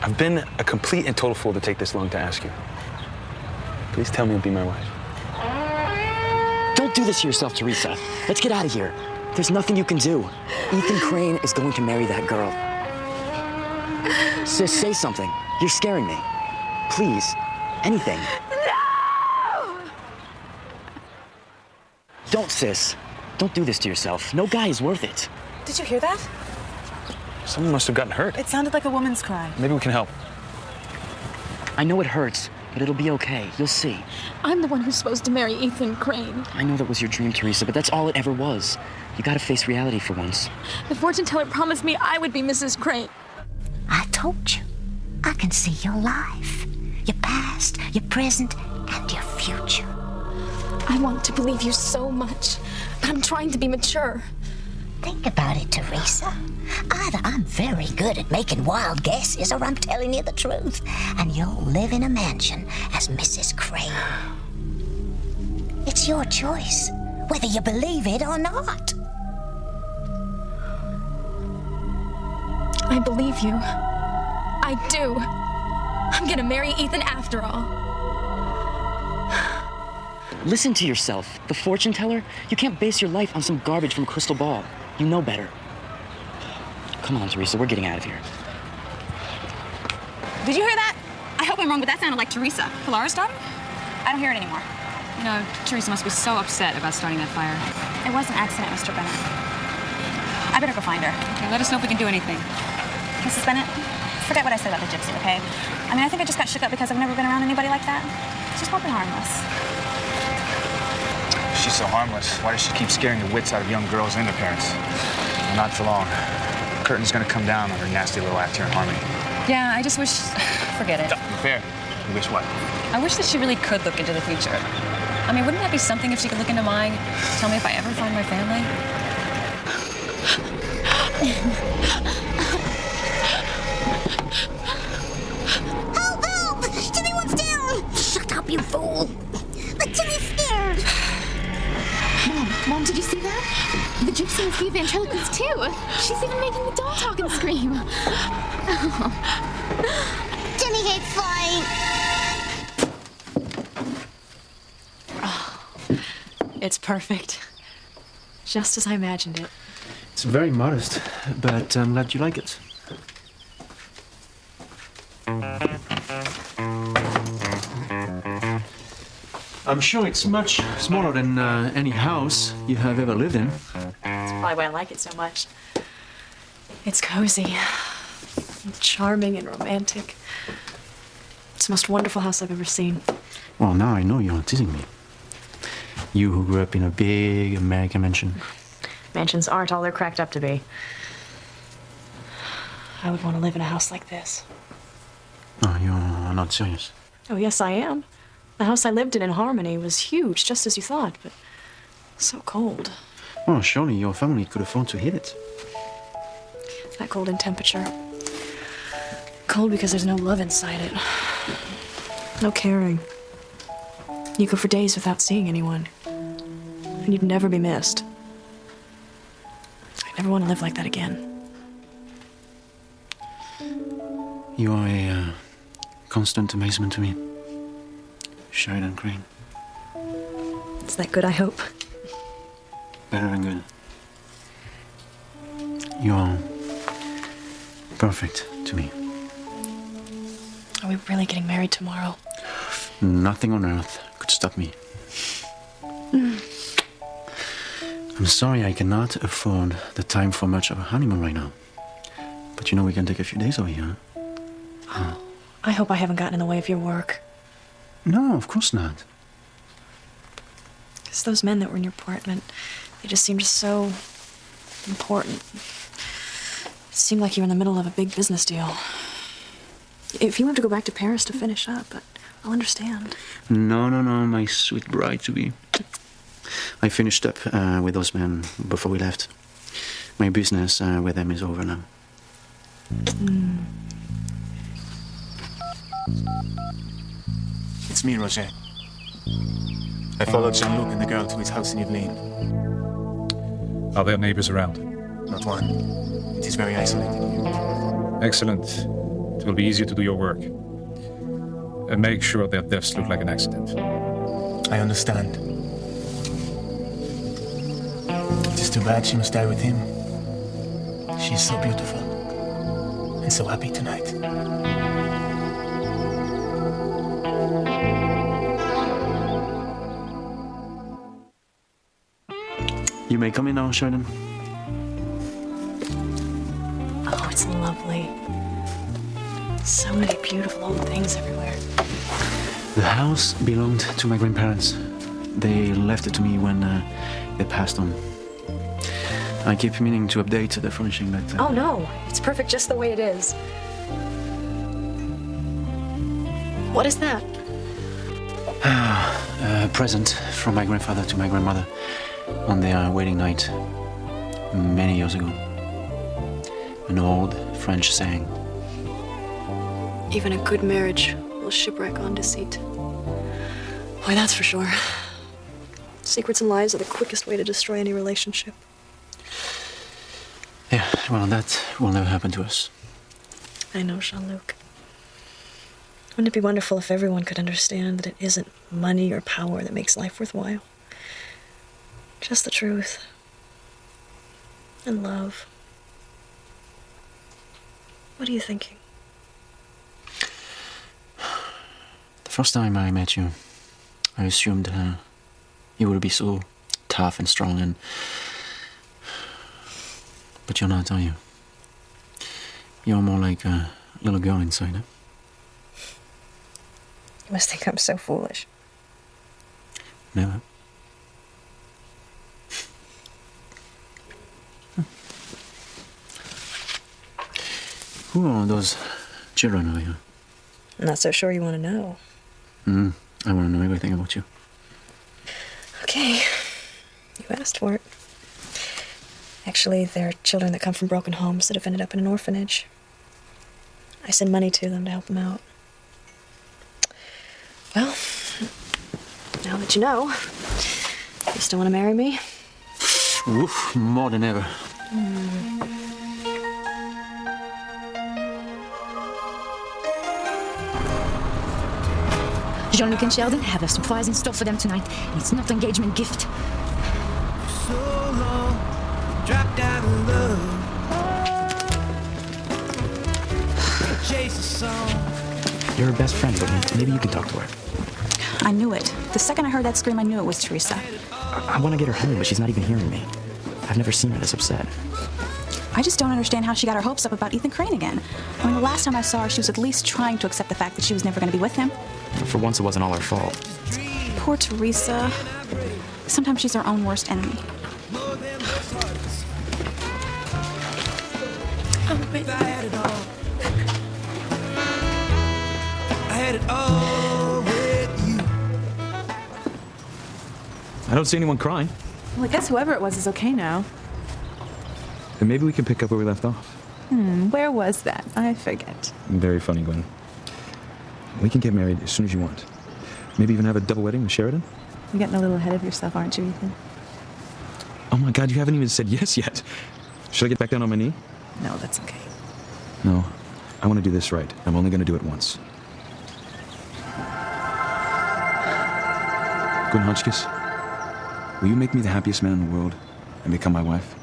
I've been a complete and total fool to take this long to ask you. Please tell me you'll be my wife. Don't do this to yourself, Teresa. Let's get out of here. There's nothing you can do. Ethan Crane is going to marry that girl. Sis, say something. You're scaring me. Please. Anything. No! Don't, sis. Don't do this to yourself. No guy is worth it. Did you hear that? Someone must have gotten hurt. It sounded like a woman's cry. Maybe we can help. I know it hurts, but it'll be okay. You'll see. I'm the one who's supposed to marry Ethan Crane. I know that was your dream, Teresa, but that's all it ever was. You gotta face reality for once. The fortune teller promised me I would be Mrs. Crane. I told you. I can see your life. Your past, your present, and your future. I want to believe you so much, but I'm trying to be mature. Think about it, Teresa. Either I'm very good at making wild guesses or I'm telling you the truth, and you'll live in a mansion as Mrs. Crane. It's your choice, whether you believe it or not. I believe you. I do. I'm gonna marry Ethan after all. Listen to yourself. The fortune teller? You can't base your life on some garbage from a crystal ball. You know better. Come on, Teresa, we're getting out of here. Did you hear that? I hope I'm wrong, but that sounded like Teresa. Pilara's daughter? I don't hear it anymore. You know, Teresa must be so upset about starting that fire. It was an accident, Mr. Bennett. I better go find her. Okay, let us know if we can do anything. Mrs. Bennett, forget what I said about the gypsy, okay? I mean, I think I just got shook up because I've never been around anybody like that. She's probably harmless. She's so harmless. Why does she keep scaring the wits out of young girls and their parents? Not for long. The curtain's gonna come down on her nasty little act here in Harmony. Yeah, I just wish... Forget it. Fair. You wish what? I wish that she really could look into the future. I mean, wouldn't that be something if she could look into mine? Tell me if I ever find my family? Help! Help! Jimmy wants down! Shut up, you fool! But Jimmy's scared! Mom, did you see that? The gypsy must be a ventriloquist too. She's even making the doll talk and scream. Jimmy hates flying! It's perfect. Just as I imagined it. It's very modest, but I'm glad you like it. I'm sure it's much smaller than any house you have ever lived in. That's probably why I like it so much. It's cozy, and charming and romantic. It's the most wonderful house I've ever seen. Well, now I know you're teasing me. You who grew up in a big American mansion. Mansions aren't all they're cracked up to be. I would want to live in a house like this. Oh, you're not serious. Oh, yes, I am. The house I lived in Harmony was huge, just as you thought, but so cold. Well, surely your family could afford to heat it. That cold in temperature. Cold because there's no love inside it. No caring. You go for days without seeing anyone. And you'd never be missed. I never want to live like that again. You are a constant amazement to me. Sheridan Crane. Is that good, I hope? Better than good. You are perfect to me. Are we really getting married tomorrow? Nothing on earth could stop me. I'm sorry I cannot afford the time for much of a honeymoon right now. But you know we can take a few days over here. Huh? I hope I haven't gotten in the way of your work. No, of course not. Because those men that were in your apartment, they just seemed so important. It seemed like you were in the middle of a big business deal. If you want to go back to Paris to finish up, I'll understand. No, my sweet bride-to-be. I finished up with those men before we left. My business with them is over now. It's me, Roger. I followed Jean-Luc and the girl to his house in Yvelines. Are there neighbors around? Not one. It is very isolated here. Excellent. It will be easier to do your work. And make sure their deaths look like an accident. I understand. It is too bad she must die with him. She is so beautiful. And so happy tonight. You may come in now, Sheridan. Oh, it's lovely. So many beautiful old things everywhere. The house belonged to my grandparents. They left it to me when they passed on. I keep meaning to update the furnishing, but... Oh, no. It's perfect just the way it is. What is that? A present from my grandfather to my grandmother on their wedding night many years ago. An old French saying. Even a good marriage will shipwreck on deceit. Why, that's for sure. Secrets and lies are the quickest way to destroy any relationship. Yeah, well, that will never happen to us. I know, Jean-Luc. Wouldn't it be wonderful if everyone could understand that it isn't money or power that makes life worthwhile? Just the truth. And love. What are you thinking? The first time I met you, I assumed you would be so tough and strong, but you're not, are you? You're more like a little girl inside, huh? You must think I'm so foolish. Never. Who are those children over here? I'm not so sure you want to know. I want to know everything about you. Okay. You asked for it. Actually, they're children that come from broken homes that have ended up in an orphanage. I send money to them to help them out. Well, now that you know, you still want to marry me? Oof, more than ever. Jean-Luc and Sheldon have a surprise in store for them tonight, and it's not an engagement gift. So long, dropped out of love. Chase a song. You're her best friend, but maybe you can talk to her. I knew it. The second I heard that scream, I knew it was Teresa. I want to get her home, but she's not even hearing me. I've never seen her this upset. I just don't understand how she got her hopes up about Ethan Crane again. I mean, the last time I saw her, she was at least trying to accept the fact that she was never going to be with him. For once, it wasn't all her fault. Poor Teresa. Sometimes she's her own worst enemy. Oh, baby. I had it all with you. I don't see anyone crying. Well, I guess whoever it was is okay now. And maybe we can pick up where we left off. Where was that? I forget. Very funny, Gwen. We can get married as soon as you want. Maybe even have a double wedding with Sheridan. You're getting a little ahead of yourself, aren't you, Ethan? Oh my God, you haven't even said yes yet. Should I get back down on my knee? No, that's okay. No, I want to do this right. I'm only going to do it once. Gwen Hotchkiss, will you make me the happiest man in the world and become my wife?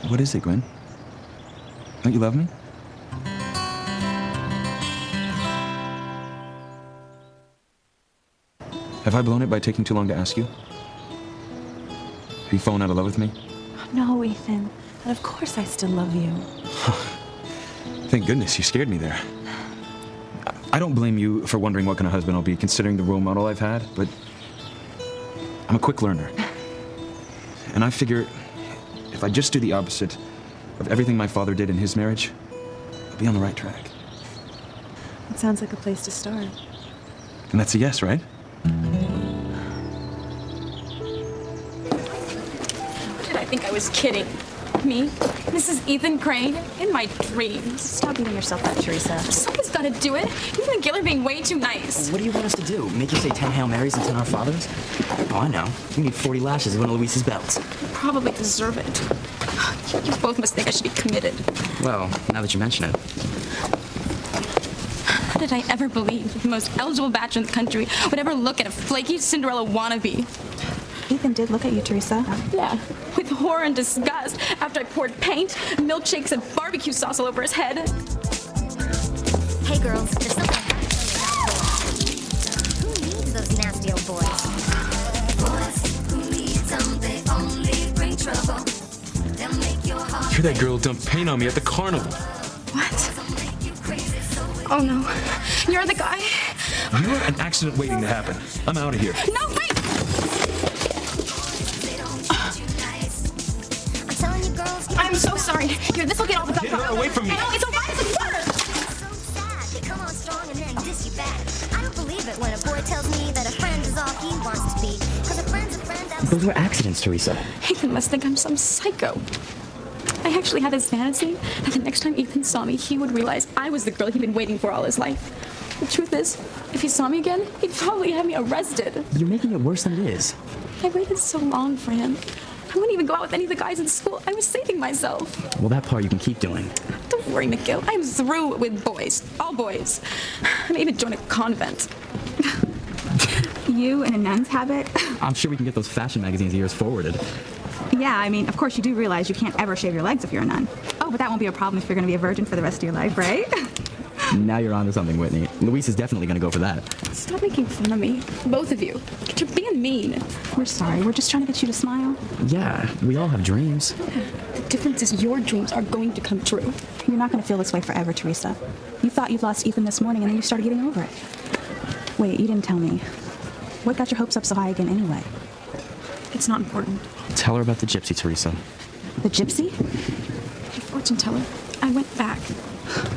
What is it, Gwen? Don't you love me? Have I blown it by taking too long to ask you? Have you fallen out of love with me? No, Ethan. But of course I still love you. Thank goodness, you scared me there. I don't blame you for wondering what kind of husband I'll be, considering the role model I've had, but I'm a quick learner. And I figure if I just do the opposite of everything my father did in his marriage, I'll be on the right track. It sounds like a place to start. And that's a yes, right? Did I think I was kidding? Me? Mrs. Ethan Crane? In my dreams. Stop beating yourself up, Teresa. Someone's gotta do it. Ethan and Gil are being way too nice. What do you want us to do? Make you say 10 Hail Marys and 10 Our Fathers? Oh, I know. You need 40 lashes of one of Luis's belts. You probably deserve it. You both must think I should be committed. Well, now that you mention it. How did I ever believe that the most eligible bachelor in the country would ever look at a flaky Cinderella wannabe? Ethan did look at you, Teresa. Yeah, with horror and disgust after I poured paint, milkshakes, and barbecue sauce all over his head. Hey, girls, there's something I have to tell you about boys. Who needs those nasty old boys? Boys who need them, they only bring trouble. They'll make your heart. You're that girl who dumped paint on me at the carnival. What? Oh no, you're the guy? You're an accident waiting to happen. I'm out of here. No, wait! I'm so sorry. Here, this will get all the Get her away from me. I know, it's a rise of water. They come on strong and then diss you back. I don't believe it when a boy tells me that a friend is all he wants to be. Cause a friend's a friend. Those were accidents, Teresa. Ethan must think I'm some psycho. I actually had this fantasy that the next time Ethan saw me, he would realize I was the girl he'd been waiting for all his life. The truth is, if he saw me again, he'd probably have me arrested. You're making it worse than it is. I waited so long for him. I wouldn't even go out with any of the guys in school. I was saving myself. Well, that part you can keep doing. Don't worry, McGill. I'm through with boys. All boys. I may even join a convent. You in a nun's habit? I'm sure we can get those fashion magazines of yours forwarded. Yeah, I mean, of course you do realize you can't ever shave your legs if you're a nun. Oh, but that won't be a problem if you're going to be a virgin for the rest of your life, right? Now you're onto something, Whitney. Luis is definitely going to go for that. Stop making fun of me. Both of you. You're being mean. We're sorry. We're just trying to get you to smile. Yeah, we all have dreams. The difference is your dreams are going to come true. You're not going to feel this way forever, Teresa. You thought you'd lost Ethan this morning and then you started getting over it. Wait, you didn't tell me. What got your hopes up so high again anyway? It's not important. Tell her about the gypsy, Teresa. The gypsy? Your fortune teller. I went back.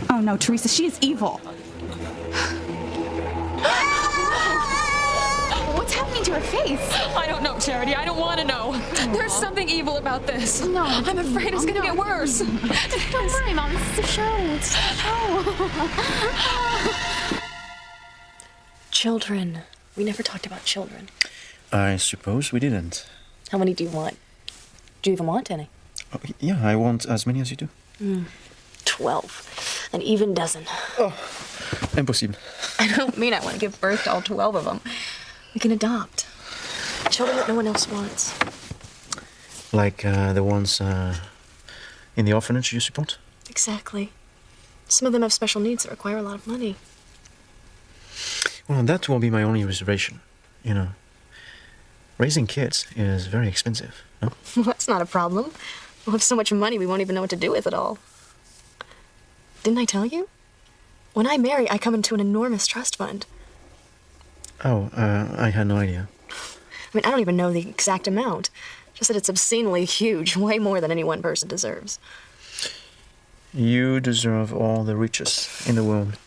Oh no, Teresa, she is evil. What's happening to her face? I don't know, Charity. I don't want to know. There's something evil about this. No. I'm afraid it's going to get worse. Don't worry, Mom. This is a show. It's a show. Children. We never talked about children. I suppose we didn't. How many do you want? Do you even want any? Oh, yeah, I want as many as you do. 12. An even dozen. Oh, impossible. I don't mean I want to give birth to all 12 of them. We can adopt. Children that no one else wants. Like the ones in the orphanage you support? Exactly. Some of them have special needs that require a lot of money. Well, that will be my only reservation. You know, raising kids is very expensive, no? Well, that's not a problem. We'll have so much money we won't even know what to do with it all. Didn't I tell you? When I marry, I come into an enormous trust fund. Oh, I had no idea. I mean, I don't even know the exact amount. Just that it's obscenely huge, way more than any one person deserves. You deserve all the riches in the world.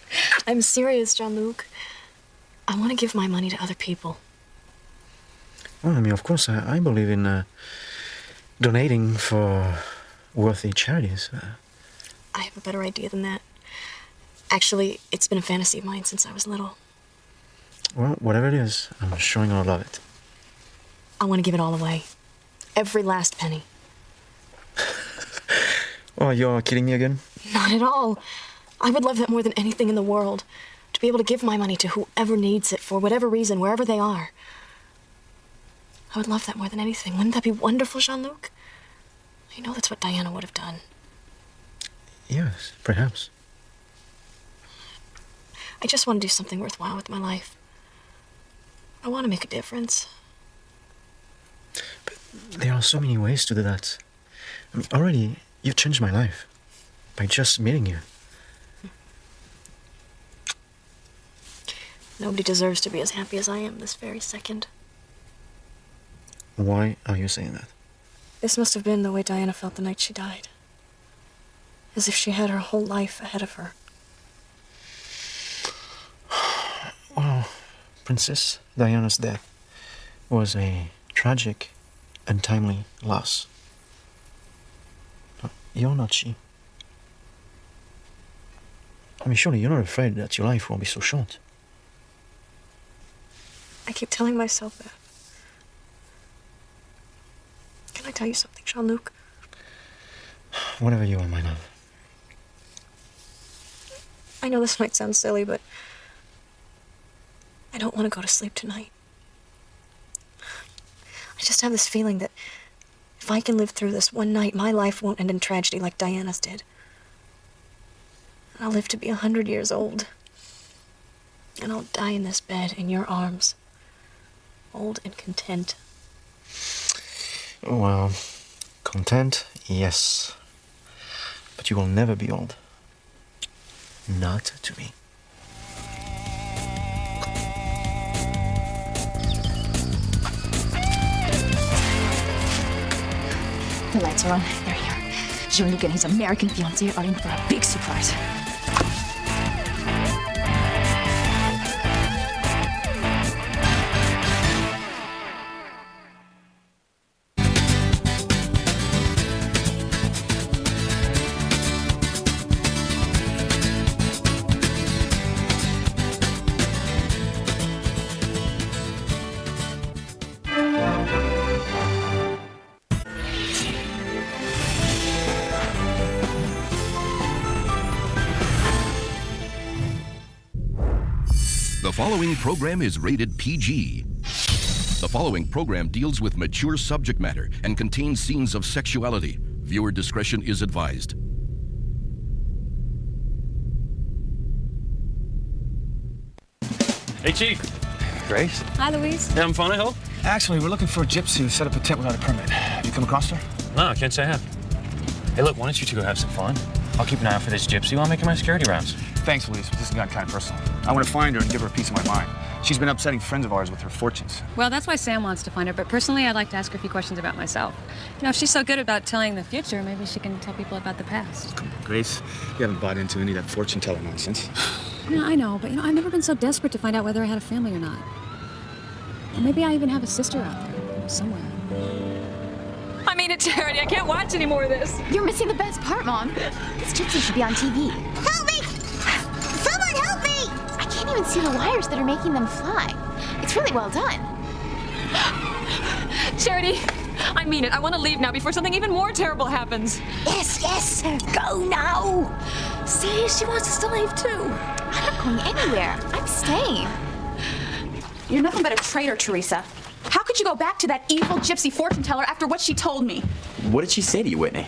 I'm serious, Jean-Luc. I want to give my money to other people. Well, I mean, of course, I believe in donating for worthy charities. I have a better idea than that. Actually, it's been a fantasy of mine since I was little. Well, whatever it is, I'm sure you're gonna love it. I want to give it all away. Every last penny. Oh, you're kidding me again? Not at all. I would love that more than anything in the world. To be able to give my money to whoever needs it for whatever reason, wherever they are. I would love that more than anything. Wouldn't that be wonderful, Jean-Luc? I know that's what Diana would have done. Yes, perhaps. I just want to do something worthwhile with my life. I want to make a difference. But there are so many ways to do that. I mean, already, you've changed my life. By just meeting you. Nobody deserves to be as happy as I am this very second. Why are you saying that? This must have been the way Diana felt the night she died. As if she had her whole life ahead of her. Well, Princess Diana's death was a tragic and timely loss. You're not she. I mean, surely you're not afraid that your life will be so short. I keep telling myself that. Can I tell you something, Jean-Luc? Whatever you want, my love. I know this might sound silly, but I don't want to go to sleep tonight. I just have this feeling that if I can live through this one night, my life won't end in tragedy like Diana's did. I'll live to be 100 years old. And I'll die in this bed in your arms. Old and content. Well, content, yes. But you will never be old. Not to me. The lights are on. They're here. Jean-Luc and his American fiancée are in for a big surprise. The following program is rated PG. The following program deals with mature subject matter and contains scenes of sexuality. Viewer discretion is advised. Hey, Chief. Grace? Hi, Louise. Yeah, I'm fine, I hope. Actually, we're looking for a gypsy who set up a tent without a permit. Have you come across her? No, I can't say I have. Hey, look, why don't you two go have some fun? I'll keep an eye out for this gypsy while I'm making my security rounds. Thanks, Louise, but this has gotten kind of personal. I want to find her and give her a piece of my mind. She's been upsetting friends of ours with her fortunes. Well, that's why Sam wants to find her, but personally, I'd like to ask her a few questions about myself. You know, if she's so good about telling the future, maybe she can tell people about the past. Come on, Grace. You haven't bought into any of that fortune teller nonsense. Yeah, I know, but you know, I've never been so desperate to find out whether I had a family or not. And maybe I even have a sister out there, somewhere. I mean it, Charity. I can't watch any more of this. You're missing the best part, Mom. This gypsy should be on TV. Help me! Someone help me! I can't even see the wires that are making them fly. It's really well done. Charity, I mean it. I want to leave now before something even more terrible happens. Yes, go now! See, she wants us to leave too. I'm not going anywhere. I'm staying. You're nothing but a traitor, Teresa. How could you go back to that evil gypsy fortune teller after what she told me? What did she say to you, Whitney?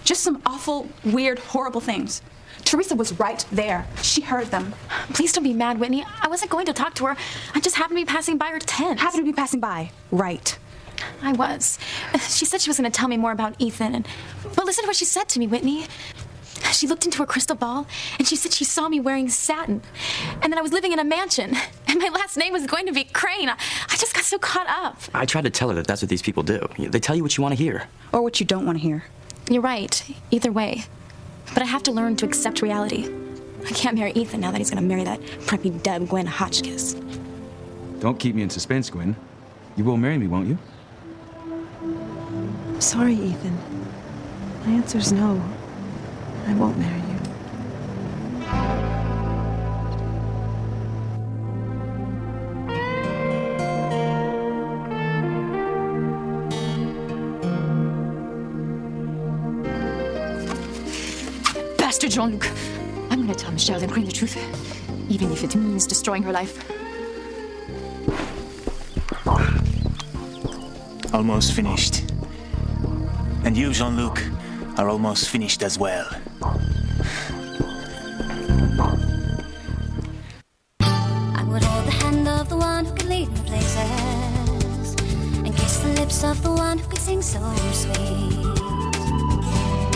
Just some awful, weird, horrible things. Teresa was right there. She heard them. Please don't be mad, Whitney. I wasn't going to talk to her. I just happened to be passing by her tent. Happened to be passing by. Right. I was. She said she was going to tell me more about Ethan. But listen to what she said to me, Whitney. She looked into a crystal ball, and she said she saw me wearing satin, and that I was living in a mansion, and my last name was going to be Crane. I just got so caught up. I tried to tell her that that's what these people do. They tell you what you want to hear. Or what you don't want to hear. You're right, either way. But I have to learn to accept reality. I can't marry Ethan now that he's going to marry that preppy Deb Gwen Hotchkiss. Don't keep me in suspense, Gwen. You will marry me, won't you? I'm sorry, Ethan. My answer's no. I won't marry you. Bastard Jean-Luc. I'm going to tell Michelle and Crane the truth, even if it means destroying her life. Almost finished. And you, Jean-Luc, are almost finished as well. I would hold the hand of the one who could lead me places, and kiss the lips of the one who could sing so sweet.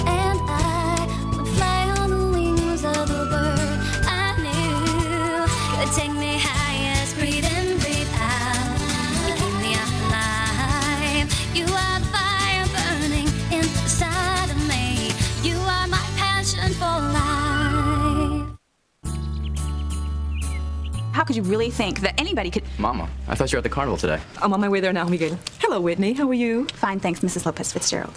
And I would fly on the wings of the bird I knew could take me high as breathe in, breathe out. You keep me alive. You are the fire burning inside of me. You are my passion for life. How could you really think that anybody could... Mama, I thought you were at the carnival today. I'm on my way there now, Miguel. Hello, Whitney. How are you? Fine, thanks, Mrs. Lopez Fitzgerald.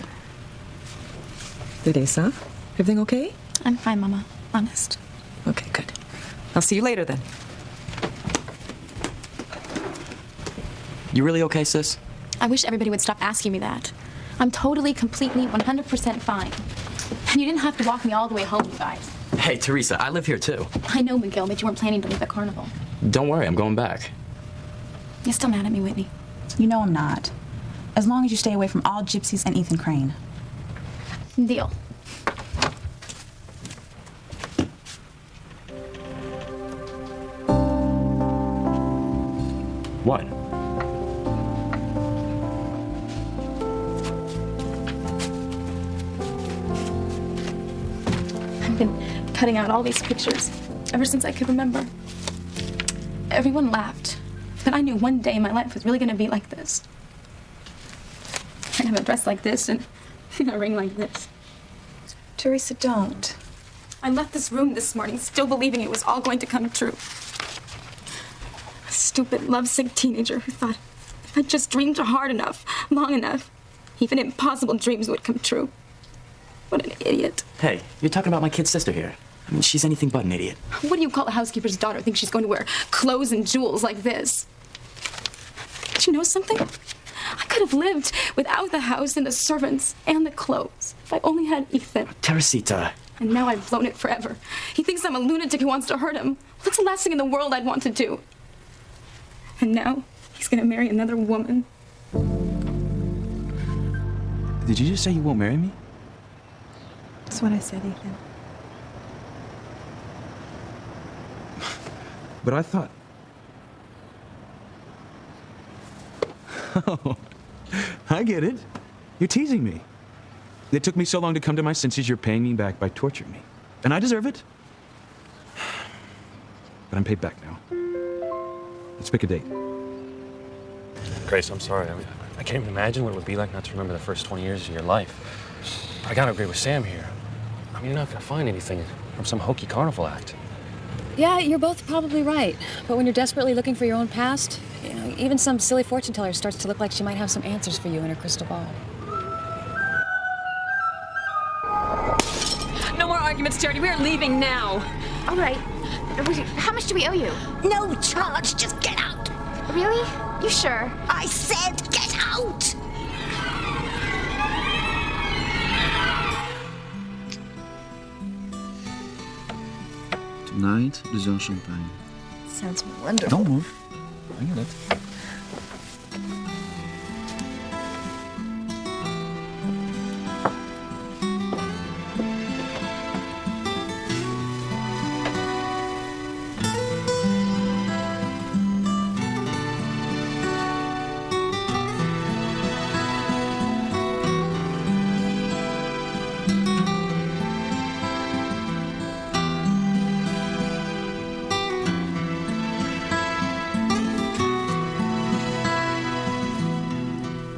Teresa, everything okay? I'm fine, Mama. Honest. Okay, good. I'll see you later then. You really okay, sis? I wish everybody would stop asking me that. I'm totally, completely, 100% fine. And you didn't have to walk me all the way home, you guys. Hey, Teresa, I live here too. I know, Miguel, but you weren't planning to leave the carnival. Don't worry, I'm going back. You're still mad at me, Whitney. You know I'm not. As long as you stay away from all gypsies and Ethan Crane. Deal. What? I've been cutting out all these pictures ever since I could remember. Everyone laughed, but I knew one day my life was really going to be like this. I'd have a dress like this and a ring like this. Teresa, don't. I left this room this morning still believing it was all going to come true. A stupid, lovesick teenager who thought if I just dreamed hard enough, long enough, even impossible dreams would come true. What an idiot. Hey, you're talking about my kid sister here. I mean, she's anything but an idiot. What do you call a housekeeper's daughter think she's going to wear clothes and jewels like this? But you know something? I could have lived without the house and the servants and the clothes if I only had Ethan. Teresita. And now I've blown it forever. He thinks I'm a lunatic who wants to hurt him. That's the last thing in the world I'd want to do. And now he's gonna marry another woman. Did you just say you won't marry me? That's what I said, Ethan. But I thought... Oh, I get it. You're teasing me. It took me so long to come to my senses, you're paying me back by torturing me. And I deserve it. But I'm paid back now. Let's pick a date. Grace, I'm sorry. I can't even imagine what it would be like not to remember the first 20 years of your life. I gotta agree with Sam here. I mean, you're not gonna find anything from some hokey carnival act. Yeah, you're both probably right. But when you're desperately looking for your own past, you know, even some silly fortune teller starts to look like she might have some answers for you in her crystal ball. No more arguments, Charity. We are leaving now. All right. How much do we owe you? No charge, just get out. Really? You sure? I said get out! Tonight, dessert champagne. Sounds wonderful. Don't move. I get it.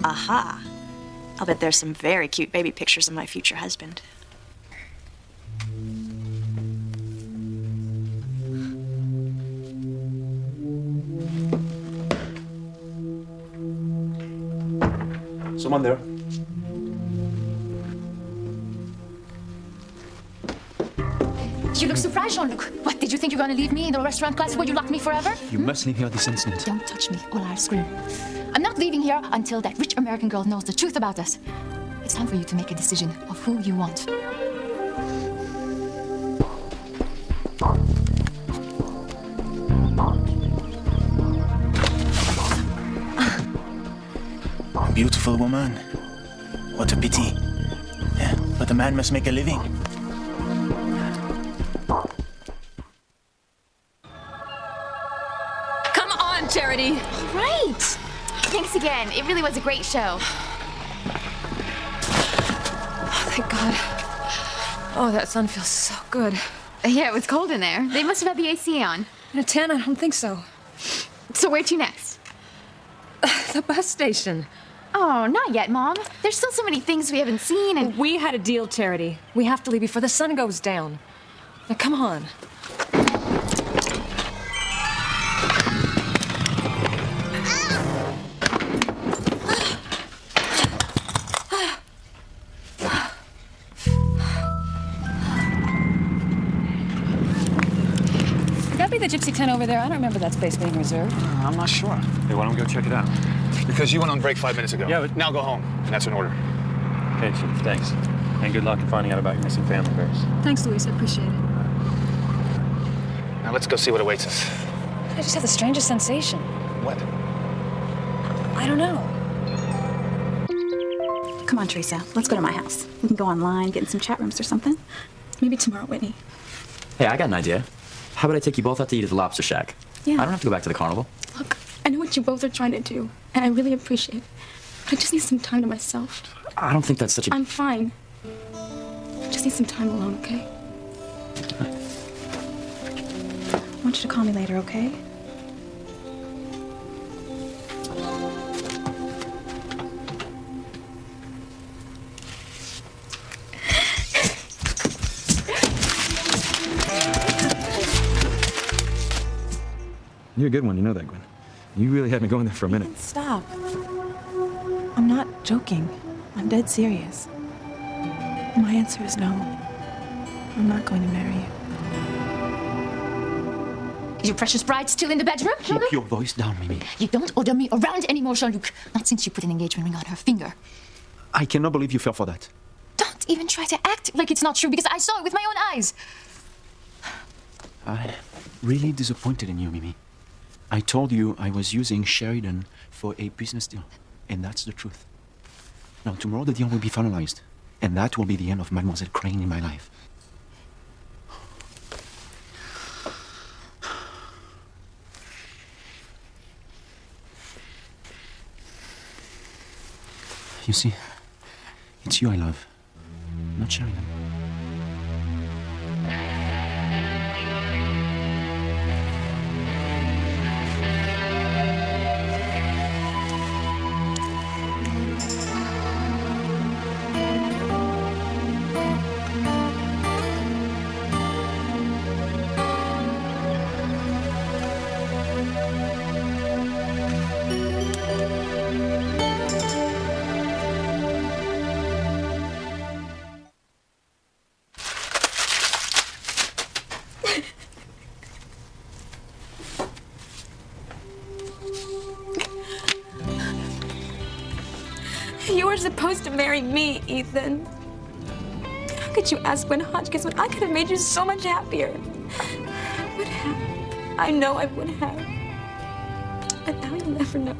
Aha. I'll bet there's some very cute baby pictures of my future husband. Someone there. You look surprised, Jean-Luc. What, did you think you were gonna leave me in the restaurant class where you locked me forever? You must leave here this instant. Don't touch me or I'll scream. I'm not leaving here until that rich American girl knows the truth about us. It's time for you to make a decision of who you want. A beautiful woman. What a pity. Yeah, but a man must make a living. Come on, Charity. Right. Thanks again. It really was a great show. Oh, thank God. Oh, that sun feels so good. Yeah, it was cold in there. They must have had the AC on. In a 10, I don't think so. So where to next? The bus station. Oh, not yet, Mom. There's still so many things we haven't seen, and... We had a deal, Charity. We have to leave before the sun goes down. Now, come on. Could that be the Gypsy tent over there? I don't remember that space being reserved. I'm not sure. Hey, why don't we go check it out? Because you went on break 5 minutes ago. Yeah, but... Now go home, and that's an order. Okay, Chief, thanks. And good luck in finding out about your missing family, Grace. Thanks, Luis. I appreciate it. Now let's go see what awaits us. I just have the strangest sensation. What? I don't know. Come on, Teresa. Let's go to my house. We can go online, get in some chat rooms or something. Maybe tomorrow, Whitney. Hey, I got an idea. How about I take you both out to eat at the Lobster Shack? Yeah. I don't have to go back to the carnival. Look, I know what you both are trying to do, and I really appreciate it. But I just need some time to myself. I don't think that's such a... I'm fine. I just need some time alone, okay? I want you to call me later, okay? You're a good one, you know that, Gwen. You really had me going there for a minute. Stop. I'm not joking. I'm dead serious. My answer is no. I'm not going to marry you. Is your precious bride still in the bedroom? Keep your voice down, Mimi. You don't order me around anymore, Jean-Luc. Not since you put an engagement ring on her finger. I cannot believe you fell for that. Don't even try to act like it's not true, because I saw it with my own eyes. I'm really disappointed in you, Mimi. I told you I was using Sheridan for a business deal, and that's the truth. Now, tomorrow the deal will be finalized, and that will be the end of Mademoiselle Crane in my life. You see, it's you I love, not Sheridan. You were supposed to marry me, Ethan. How could you ask Gwen Hotchkiss when I could have made you so much happier? I would have. I know I would have. And now you'll never know.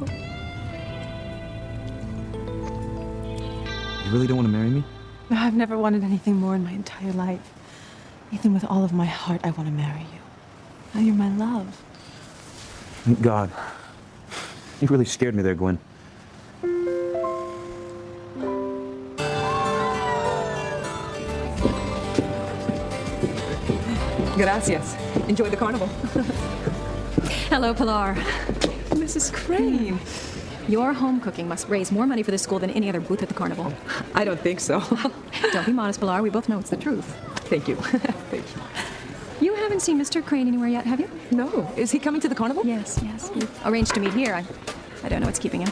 You really don't want to marry me? No, I've never wanted anything more in my entire life. Ethan, with all of my heart, I want to marry you. Now you're my love. Thank God. You really scared me there, Gwen. Gracias. Enjoy the carnival. Hello, Pilar. Mrs. Crane. Your home cooking must raise more money for the school than any other booth at the carnival. I don't think so. Don't be modest, Pilar. We both know it's the truth. Thank you. Thank you. You haven't seen Mr. Crane anywhere yet, have you? No. Is he coming to the carnival? Yes, yes. We've arranged to meet here. I don't know what's keeping him.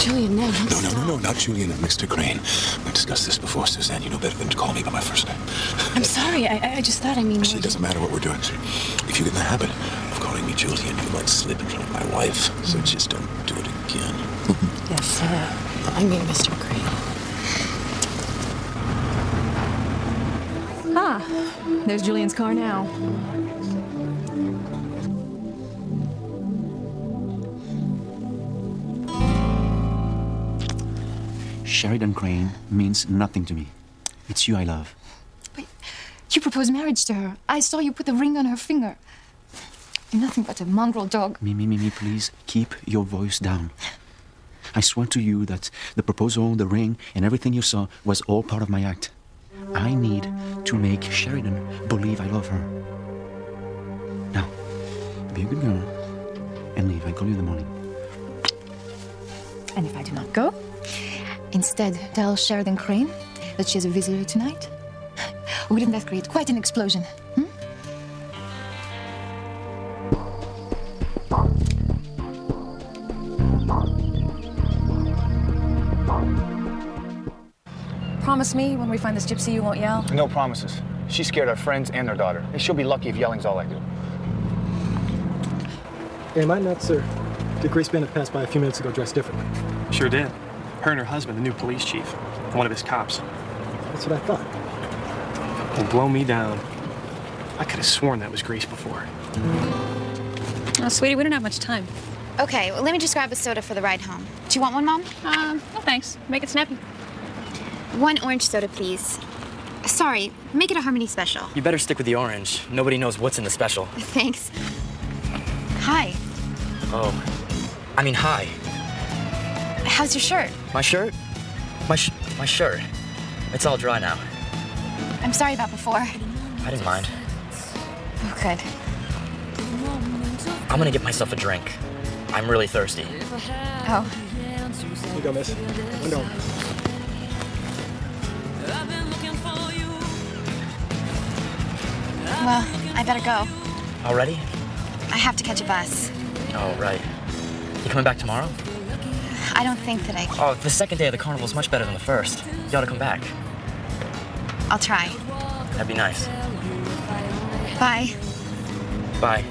Julian, no. No, not Julian and Mr. Crane. We've discussed this before, Suzanne. You know better than to call me by my first name. I'm sorry. I just thought, See, it doesn't matter what we're doing. If you get in the habit of calling me Julian, you might slip in front of my wife. So just don't do it again. Yes, sir. I mean, Mr. Crane. Ah, there's Julian's car now. Sheridan Crane means nothing to me. It's you I love. You proposed marriage to her. I saw you put the ring on her finger. You're nothing but a mongrel dog. Mimi, please keep your voice down. I swear to you that the proposal, the ring, and everything you saw was all part of my act. I need to make Sheridan believe I love her. Now, be a good girl and leave. I call you in the morning. And if I do not go, instead tell Sheridan Crane that she has a visitor tonight. Wouldn't that create quite an explosion? Promise me when we find this gypsy you won't yell? No promises. She scared our friends and their daughter. And she'll be lucky if yelling's all I do. Hey, am I nuts, or did Grace Bennett pass by a few minutes ago dressed differently? Sure did. Her and her husband, the new police chief, one of his cops. That's what I thought. Will blow me down. I could have sworn that was Grace before. Oh, sweetie, we don't have much time. Okay, well, let me just grab a soda for the ride home. Do you want one, Mom? No thanks. Make it snappy. One orange soda, please. Sorry, make it a Harmony special. You better stick with the orange. Nobody knows what's in the special. Thanks. Hi. Oh. I mean, hi. How's your shirt? My shirt? My shirt. It's all dry now. I'm sorry about before. I didn't mind. Oh, good. I'm gonna get myself a drink. I'm really thirsty. Oh. Here you go, miss. Window. Well, I better go. Already? I have to catch a bus. Oh, right. You coming back tomorrow? I don't think that I can. Oh, the second day of the carnival is much better than the first. You ought to come back. I'll try. That'd be nice. Bye. Bye.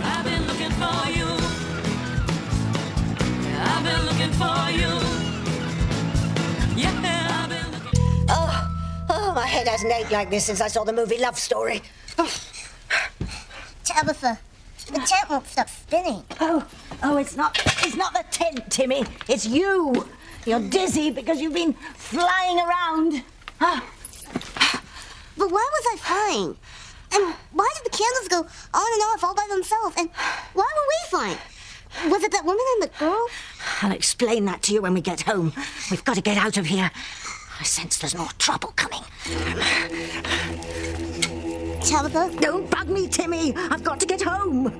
I've been looking for you. I've been looking for you. Oh, my head hasn't ached like this since I saw the movie Love Story. Tabitha, the tent won't stop spinning. Oh, it's not the tent, Timmy. It's you. You're dizzy because you've been flying around. But why was I flying? And why did the candles go on and off all by themselves? And why were we flying? Was it that woman and the girl? I'll explain that to you when we get home. We've got to get out of here. I sense there's more trouble coming. Tabitha? Don't bug me, Timmy. I've got to get home.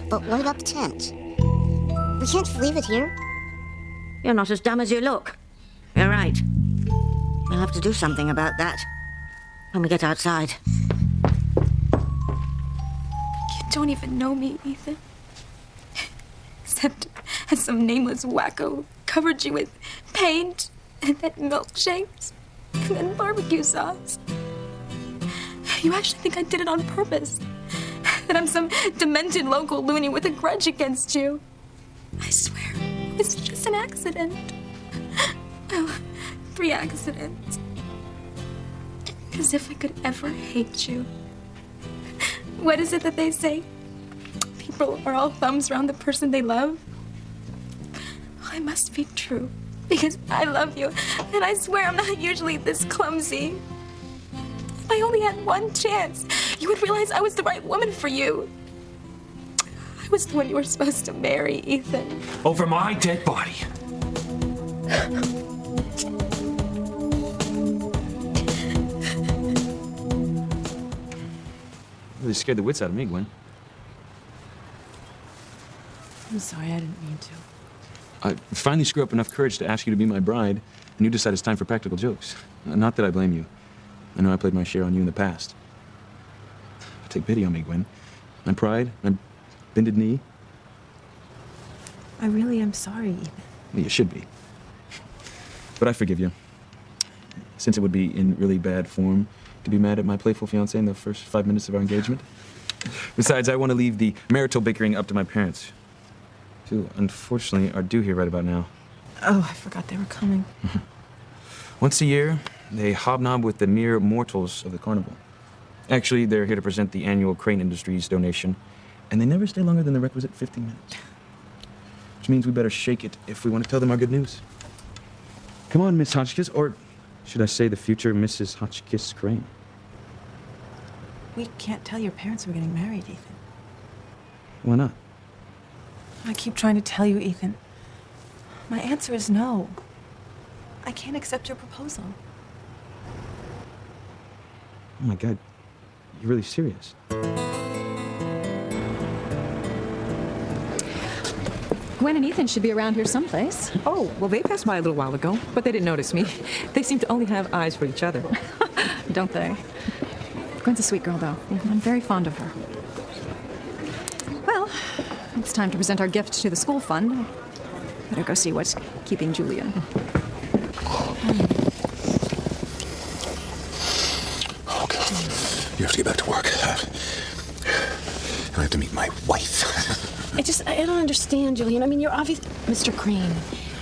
But what about the tent? We can't just leave it here. You're not as dumb as you look. You're right. We'll have to do something about that when we get outside. You don't even know me, Ethan. Except as some nameless wacko covered you with paint and then milkshakes and then barbecue sauce. You actually think I did it on purpose? That I'm some demented local loony with a grudge against you? I swear, it was just an accident. Oh, 3 accidents. As if I could ever hate you. What is it that they say? People are all thumbs around the person they love? Oh, it must be true. Because I love you, and I swear I'm not usually this clumsy. If I only had one chance, you would realize I was the right woman for you. I was the one you were supposed to marry, Ethan. Over my dead body. Really scared the wits out of me, Gwen. I'm sorry, I didn't mean to. I finally screw up enough courage to ask you to be my bride, and you decide it's time for practical jokes. Not that I blame you. I know I played my share on you in the past. Take pity on me, Gwen. My pride, my bended knee. I really am sorry, Ethan. Well, you should be. But I forgive you. Since it would be in really bad form to be mad at my playful fiancé in the first 5 minutes of our engagement. Besides, I want to leave the marital bickering up to my parents, who unfortunately are due here right about now. Oh, I forgot they were coming. Once a year, they hobnob with the mere mortals of the carnival. Actually, they're here to present the annual Crane Industries donation, and they never stay longer than the requisite 15 minutes. Which means we better shake it if we want to tell them our good news. Come on, Miss Hotchkiss, or should I say the future Mrs. Hotchkiss Crane? We can't tell your parents we're getting married, Ethan. Why not? I keep trying to tell you, Ethan. My answer is no. I can't accept your proposal. Oh my God, you're really serious. Gwen and Ethan should be around here someplace. Oh, well, they passed by a little while ago, but they didn't notice me. They seem to only have eyes for each other. Don't they? Gwen's a sweet girl, though. I'm very fond of her. Well, it's time to present our gift to the school fund. Better go see what's keeping Julian. Oh, God. You have to get back to work. I have to meet my wife. I don't understand, Julian. I mean, you're obviously... Mr. Crane,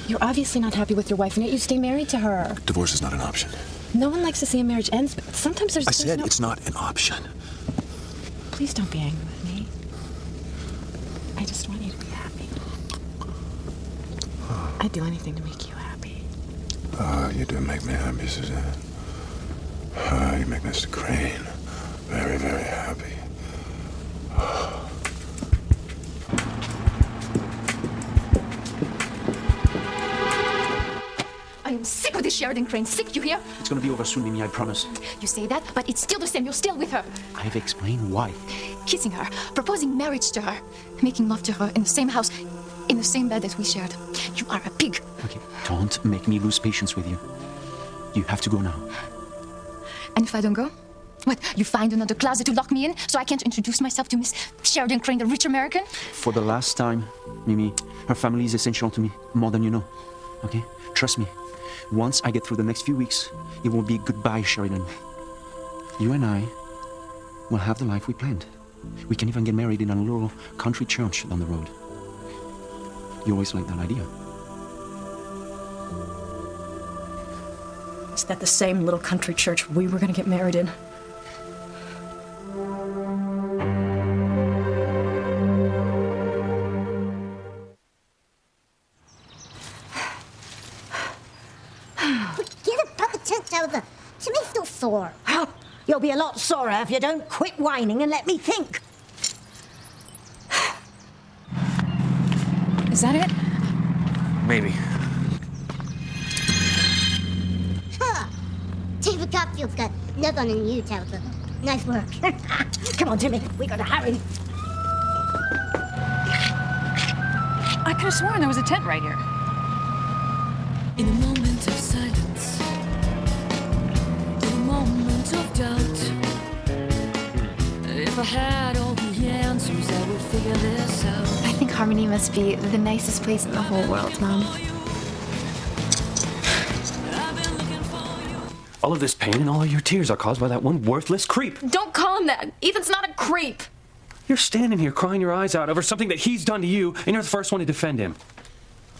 you're obviously not happy with your wife, and yet you stay married to her. Divorce is not an option. No one likes to see a marriage end, but sometimes there's... I said it's not an option. Please don't be angry with me. I just want you to be happy. I'd do anything to make you happy. You do make me happy, Suzanne. You make Mr. Crane very, very happy. I am sick of this Sheridan Crane. Sick, you hear? It's gonna be over soon, Mimi, I promise. You say that, but it's still the same. You're still with her. I've explained why. Kissing her, proposing marriage to her, making love to her in the same house, in the same bed that we shared. You are a pig. Okay, don't make me lose patience with you. You have to go now. And if I don't go? What, you find another closet to lock me in so I can't introduce myself to Miss Sheridan Crane, the rich American? For the last time, Mimi, her family is essential to me, more than you know. Okay? Trust me. Once I get through the next few weeks, it will be goodbye, Sheridan. You and I will have the life we planned. We can even get married in a little country church down the road. You always liked that idea. Is that the same little country church we were gonna get married in? Forget about the tent, Tabitha. Timmy's still sore. You'll be a lot sorer if you don't quit whining and let me think. Is that it? Maybe. Huh. David Copfield's got nothing in you, Tabitha. Nice work. Come on, Timmy. We gotta hurry. I could have sworn there was a tent right here. In a moment of silence, in a moment of doubt, if I had all the answers, I would figure this out. I think Harmony must be the nicest place in the whole world, Mom. All of this pain and all of your tears are caused by that one worthless creep. Don't call him that. Ethan's not a creep. You're standing here crying your eyes out over something that he's done to you, and you're the first one to defend him.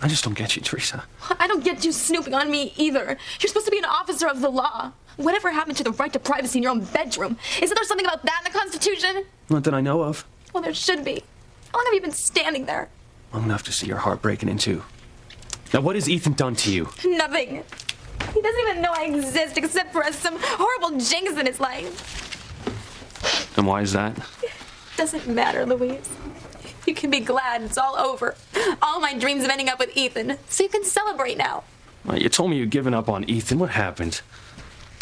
I just don't get you, Teresa. I don't get you snooping on me either. You're supposed to be an officer of the law. Whatever happened to the right to privacy in your own bedroom? Isn't there something about that in the Constitution? Not that I know of. Well, there should be. How long have you been standing there? Long enough to see your heart breaking in two. Now, what has Ethan done to you? Nothing. He doesn't even know I exist except for some horrible jinx in his life. And why is that? Doesn't matter, Louise. You can be glad it's all over. All my dreams of ending up with Ethan. So you can celebrate now. Well, you told me you'd given up on Ethan. What happened?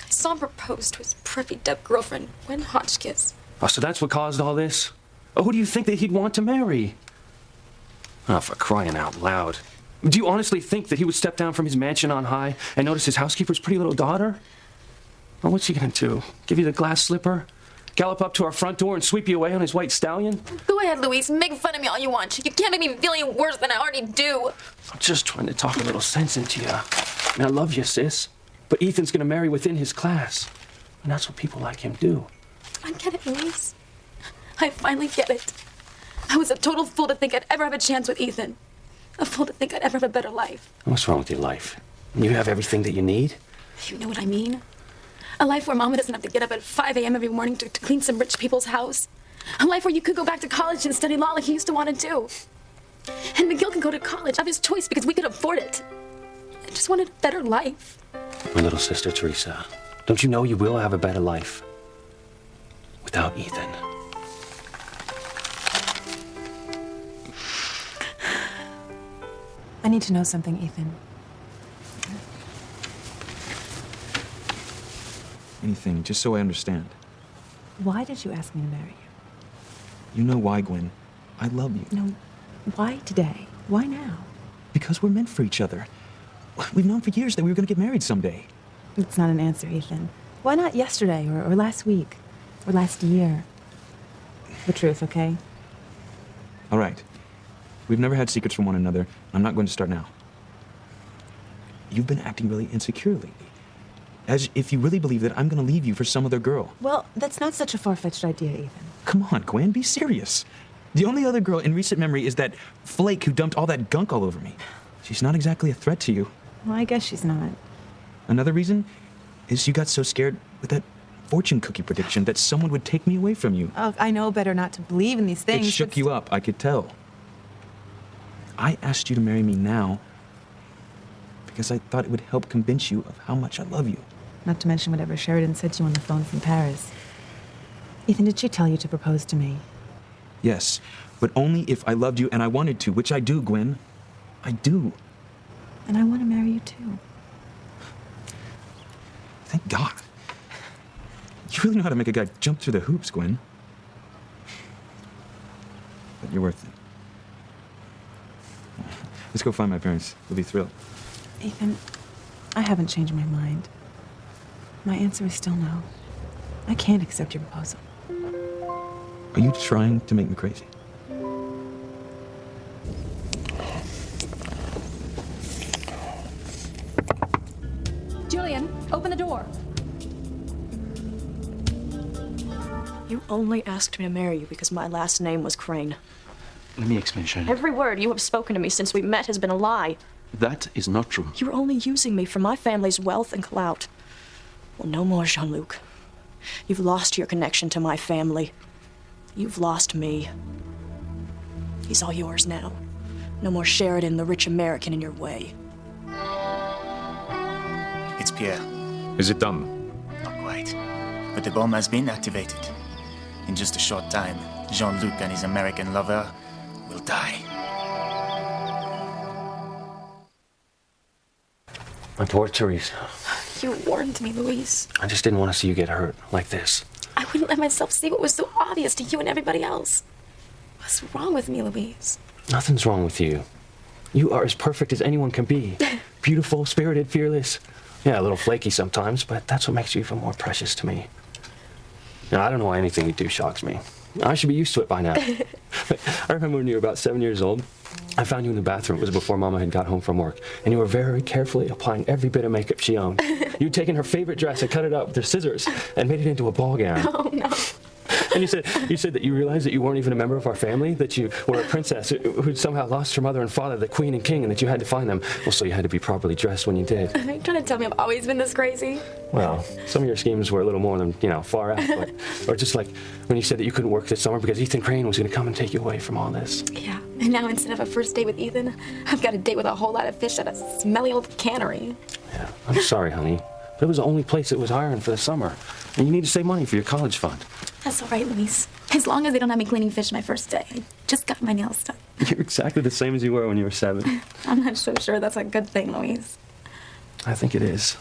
I saw him propose to his perfect-up girlfriend, Gwen Hotchkiss. Oh, so that's what caused all this? Oh, who do you think that he'd want to marry? Oh, for crying out loud. Do you honestly think that he would step down from his mansion on high and notice his housekeeper's pretty little daughter? Well, what's he gonna do? Give you the glass slipper? Gallop up to our front door and sweep you away on his white stallion? Go ahead, Louise. Make fun of me all you want. You can't make me feel any worse than I already do. I'm just trying to talk a little sense into you. I mean, I love you, sis. But Ethan's gonna marry within his class. And that's what people like him do. I get it, Louise. I finally get it. I was a total fool to think I'd ever have a chance with Ethan. A fool to think I'd ever have a better life. What's wrong with your life? You have everything that you need? You know what I mean? A life where Mama doesn't have to get up at 5 a.m. every morning to clean some rich people's house. A life where you could go back to college and study law like he used to want to do. And Miguel can go to college of his choice because we could afford it. I just wanted a better life. My little sister, Teresa, don't you know you will have a better life without Ethan? I need to know something, Ethan. Anything, just so I understand. Why did you ask me to marry You know why, Gwen. I love you. you? No, why today? Why now? Because we're meant for each other. We've known for years that we were going to get married someday. It's not an answer, Ethan. Why not yesterday or last week or last year? The truth, okay? All right. We've never had secrets from one another. I'm not going to start now. You've been acting really insecure lately. As if you really believe that I'm going to leave you for some other girl. Well, that's not such a far-fetched idea, Ethan. Come on, Gwen, be serious. The only other girl in recent memory is that flake who dumped all that gunk all over me. She's not exactly a threat to you. Well, I guess she's not. Another reason is you got so scared with that fortune cookie prediction that someone would take me away from you. Oh, I know better not to believe in these things. It shook you up, I could tell. I asked you to marry me now because I thought it would help convince you of how much I love you. Not to mention whatever Sheridan said to you on the phone from Paris. Ethan, did she tell you to propose to me? Yes, but only if I loved you and I wanted to, which I do, Gwen. I do. And I want to marry you too. Thank God. You really know how to make a guy jump through the hoops, Gwen. But you're worth it. Let's go find my parents. They'll be thrilled. Ethan, I haven't changed my mind. My answer is still no. I can't accept your proposal. Are you trying to make me crazy? Julian, open the door. You only asked me to marry you because my last name was Crane. Let me explain, Sheridan. Every word you have spoken to me since we met has been a lie. That is not true. You're only using me for my family's wealth and clout. Well, no more, Jean-Luc. You've lost your connection to my family. You've lost me. He's all yours now. No more Sheridan, the rich American, in your way. It's Pierre. Is it done? Not quite. But the bomb has been activated. In just a short time, Jean-Luc and his American lover will die. My poor Teresa. You warned me, Luis. I just didn't want to see you get hurt like this. I wouldn't let myself see what was so obvious to you and everybody else. What's wrong with me, Luis? Nothing's wrong with you. You are as perfect as anyone can be. Beautiful, spirited, fearless. Yeah, a little flaky sometimes, but that's what makes you even more precious to me. Now, I don't know why anything you do shocks me. I should be used to it by now. I remember when you were about 7 years old, I found you in the bathroom. It was before Mama had got home from work, and you were very carefully applying every bit of makeup she owned. You'd taken her favorite dress and cut it up with her scissors and made it into a ball gown. Oh, no. And you said that you realized that you weren't even a member of our family, that you were a princess who'd somehow lost her mother and father, the queen and king, and that you had to find them. Well, so you had to be properly dressed when you did. Are you trying to tell me I've always been this crazy? Well, some of your schemes were a little more than, far out. But, or just like when you said that you couldn't work this summer because Ethan Crane was going to come and take you away from all this. Yeah, and now instead of a first date with Ethan, I've got a date with a whole lot of fish at a smelly old cannery. Yeah, I'm sorry, honey. But it was the only place that was hiring for the summer. And you need to save money for your college fund. That's all right, Luis. As long as they don't have me cleaning fish my first day. I just got my nails done. You're exactly the same as you were when you were 7. I'm not so sure that's a good thing, Luis. I think it is.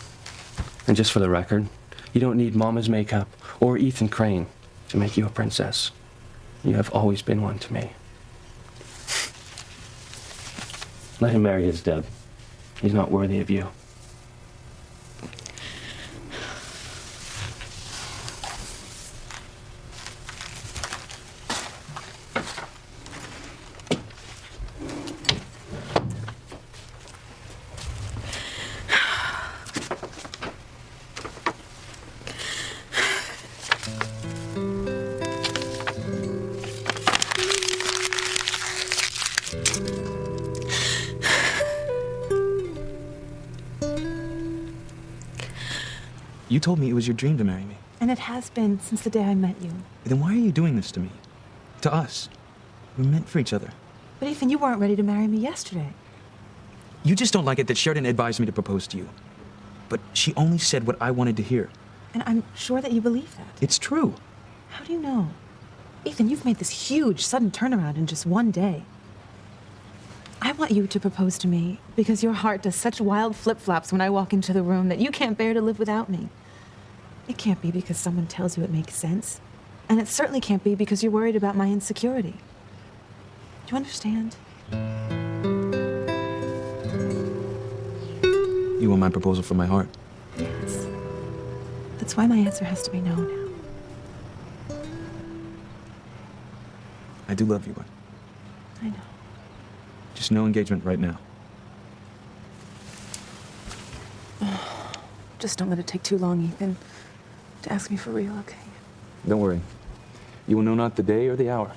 And just for the record, you don't need Mama's makeup or Ethan Crane to make you a princess. You have always been one to me. Let him marry his Deb. He's not worthy of you. You told me it was your dream to marry me. And it has been since the day I met you. Then why are you doing this to me? To us? We're meant for each other. But Ethan, you weren't ready to marry me yesterday. You just don't like it that Sheridan advised me to propose to you. But she only said what I wanted to hear. And I'm sure that you believe that. It's true. How do you know? Ethan, you've made this huge, sudden turnaround in just one day. I want you to propose to me because your heart does such wild flip-flops when I walk into the room that you can't bear to live without me. It can't be because someone tells you it makes sense. And it certainly can't be because you're worried about my insecurity. Do you understand? You want my proposal from my heart? Yes. That's why my answer has to be no now. I do love you, but I know. just no engagement right now. Just don't let it take too long, Ethan, to ask me for real, okay? Don't worry. You will know not the day or the hour.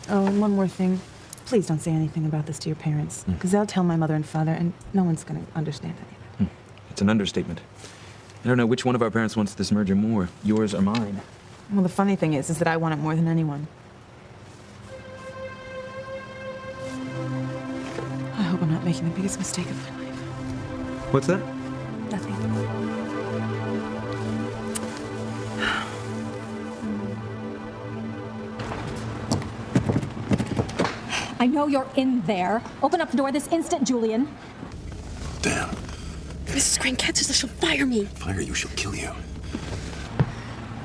Oh, and one more thing. Please don't say anything about this to your parents, because they'll tell my mother and father, and no one's going to understand anything. It's an understatement. I don't know which one of our parents wants this merger more, yours or mine. Well, the funny thing is that I want it more than anyone. I hope I'm not making the biggest mistake of my life. What's that? Nothing. I know you're in there. Open up the door this instant, Julian. Damn. Mrs. Crane catches us, she'll fire me. Fire you, she'll kill you.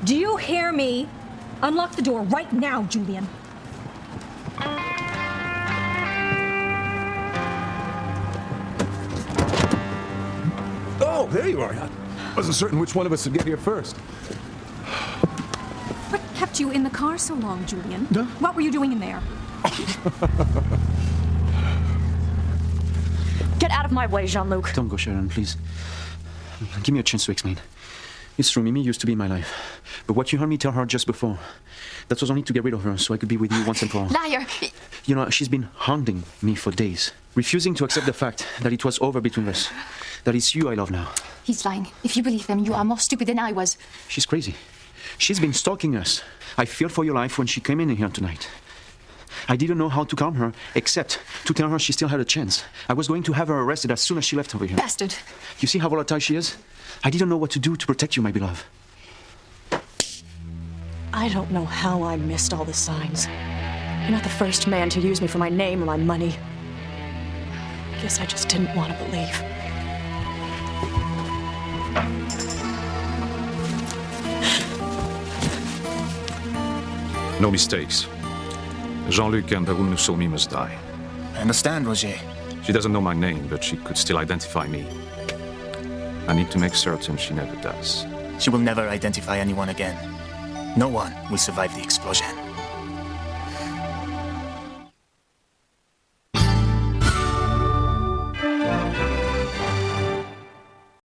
Do you hear me? Unlock the door right now, Julian. Oh, there you are. I wasn't certain which one of us would get here first. What kept you in the car so long, Julian? What were you doing in there? Get out of my way, Jean-Luc. Don't go, Sharon, please. Give me a chance to explain. It's true, Mimi used to be in my life. But what you heard me tell her just before, that was only to get rid of her so I could be with you once and for all. Liar! You know, she's been hounding me for days, refusing to accept the fact that it was over between us. that it's you I love now. He's lying. If you believe him, you are more stupid than I was. She's crazy. She's been stalking us. I feared for your life when she came in here tonight. I didn't know how to calm her, except to tell her she still had a chance. I was going to have her arrested as soon as she left over here. Bastard. You see how volatile she is? I didn't know what to do to protect you, my beloved. I don't know how I missed all the signs. You're not the first man to use me for my name or my money. I guess I just didn't want to believe. No mistakes. Jean-Luc and the woman who saw me must die. I understand, Roger. She doesn't know my name, but she could still identify me. I need to make certain she never does. She will never identify anyone again. No one will survive the explosion.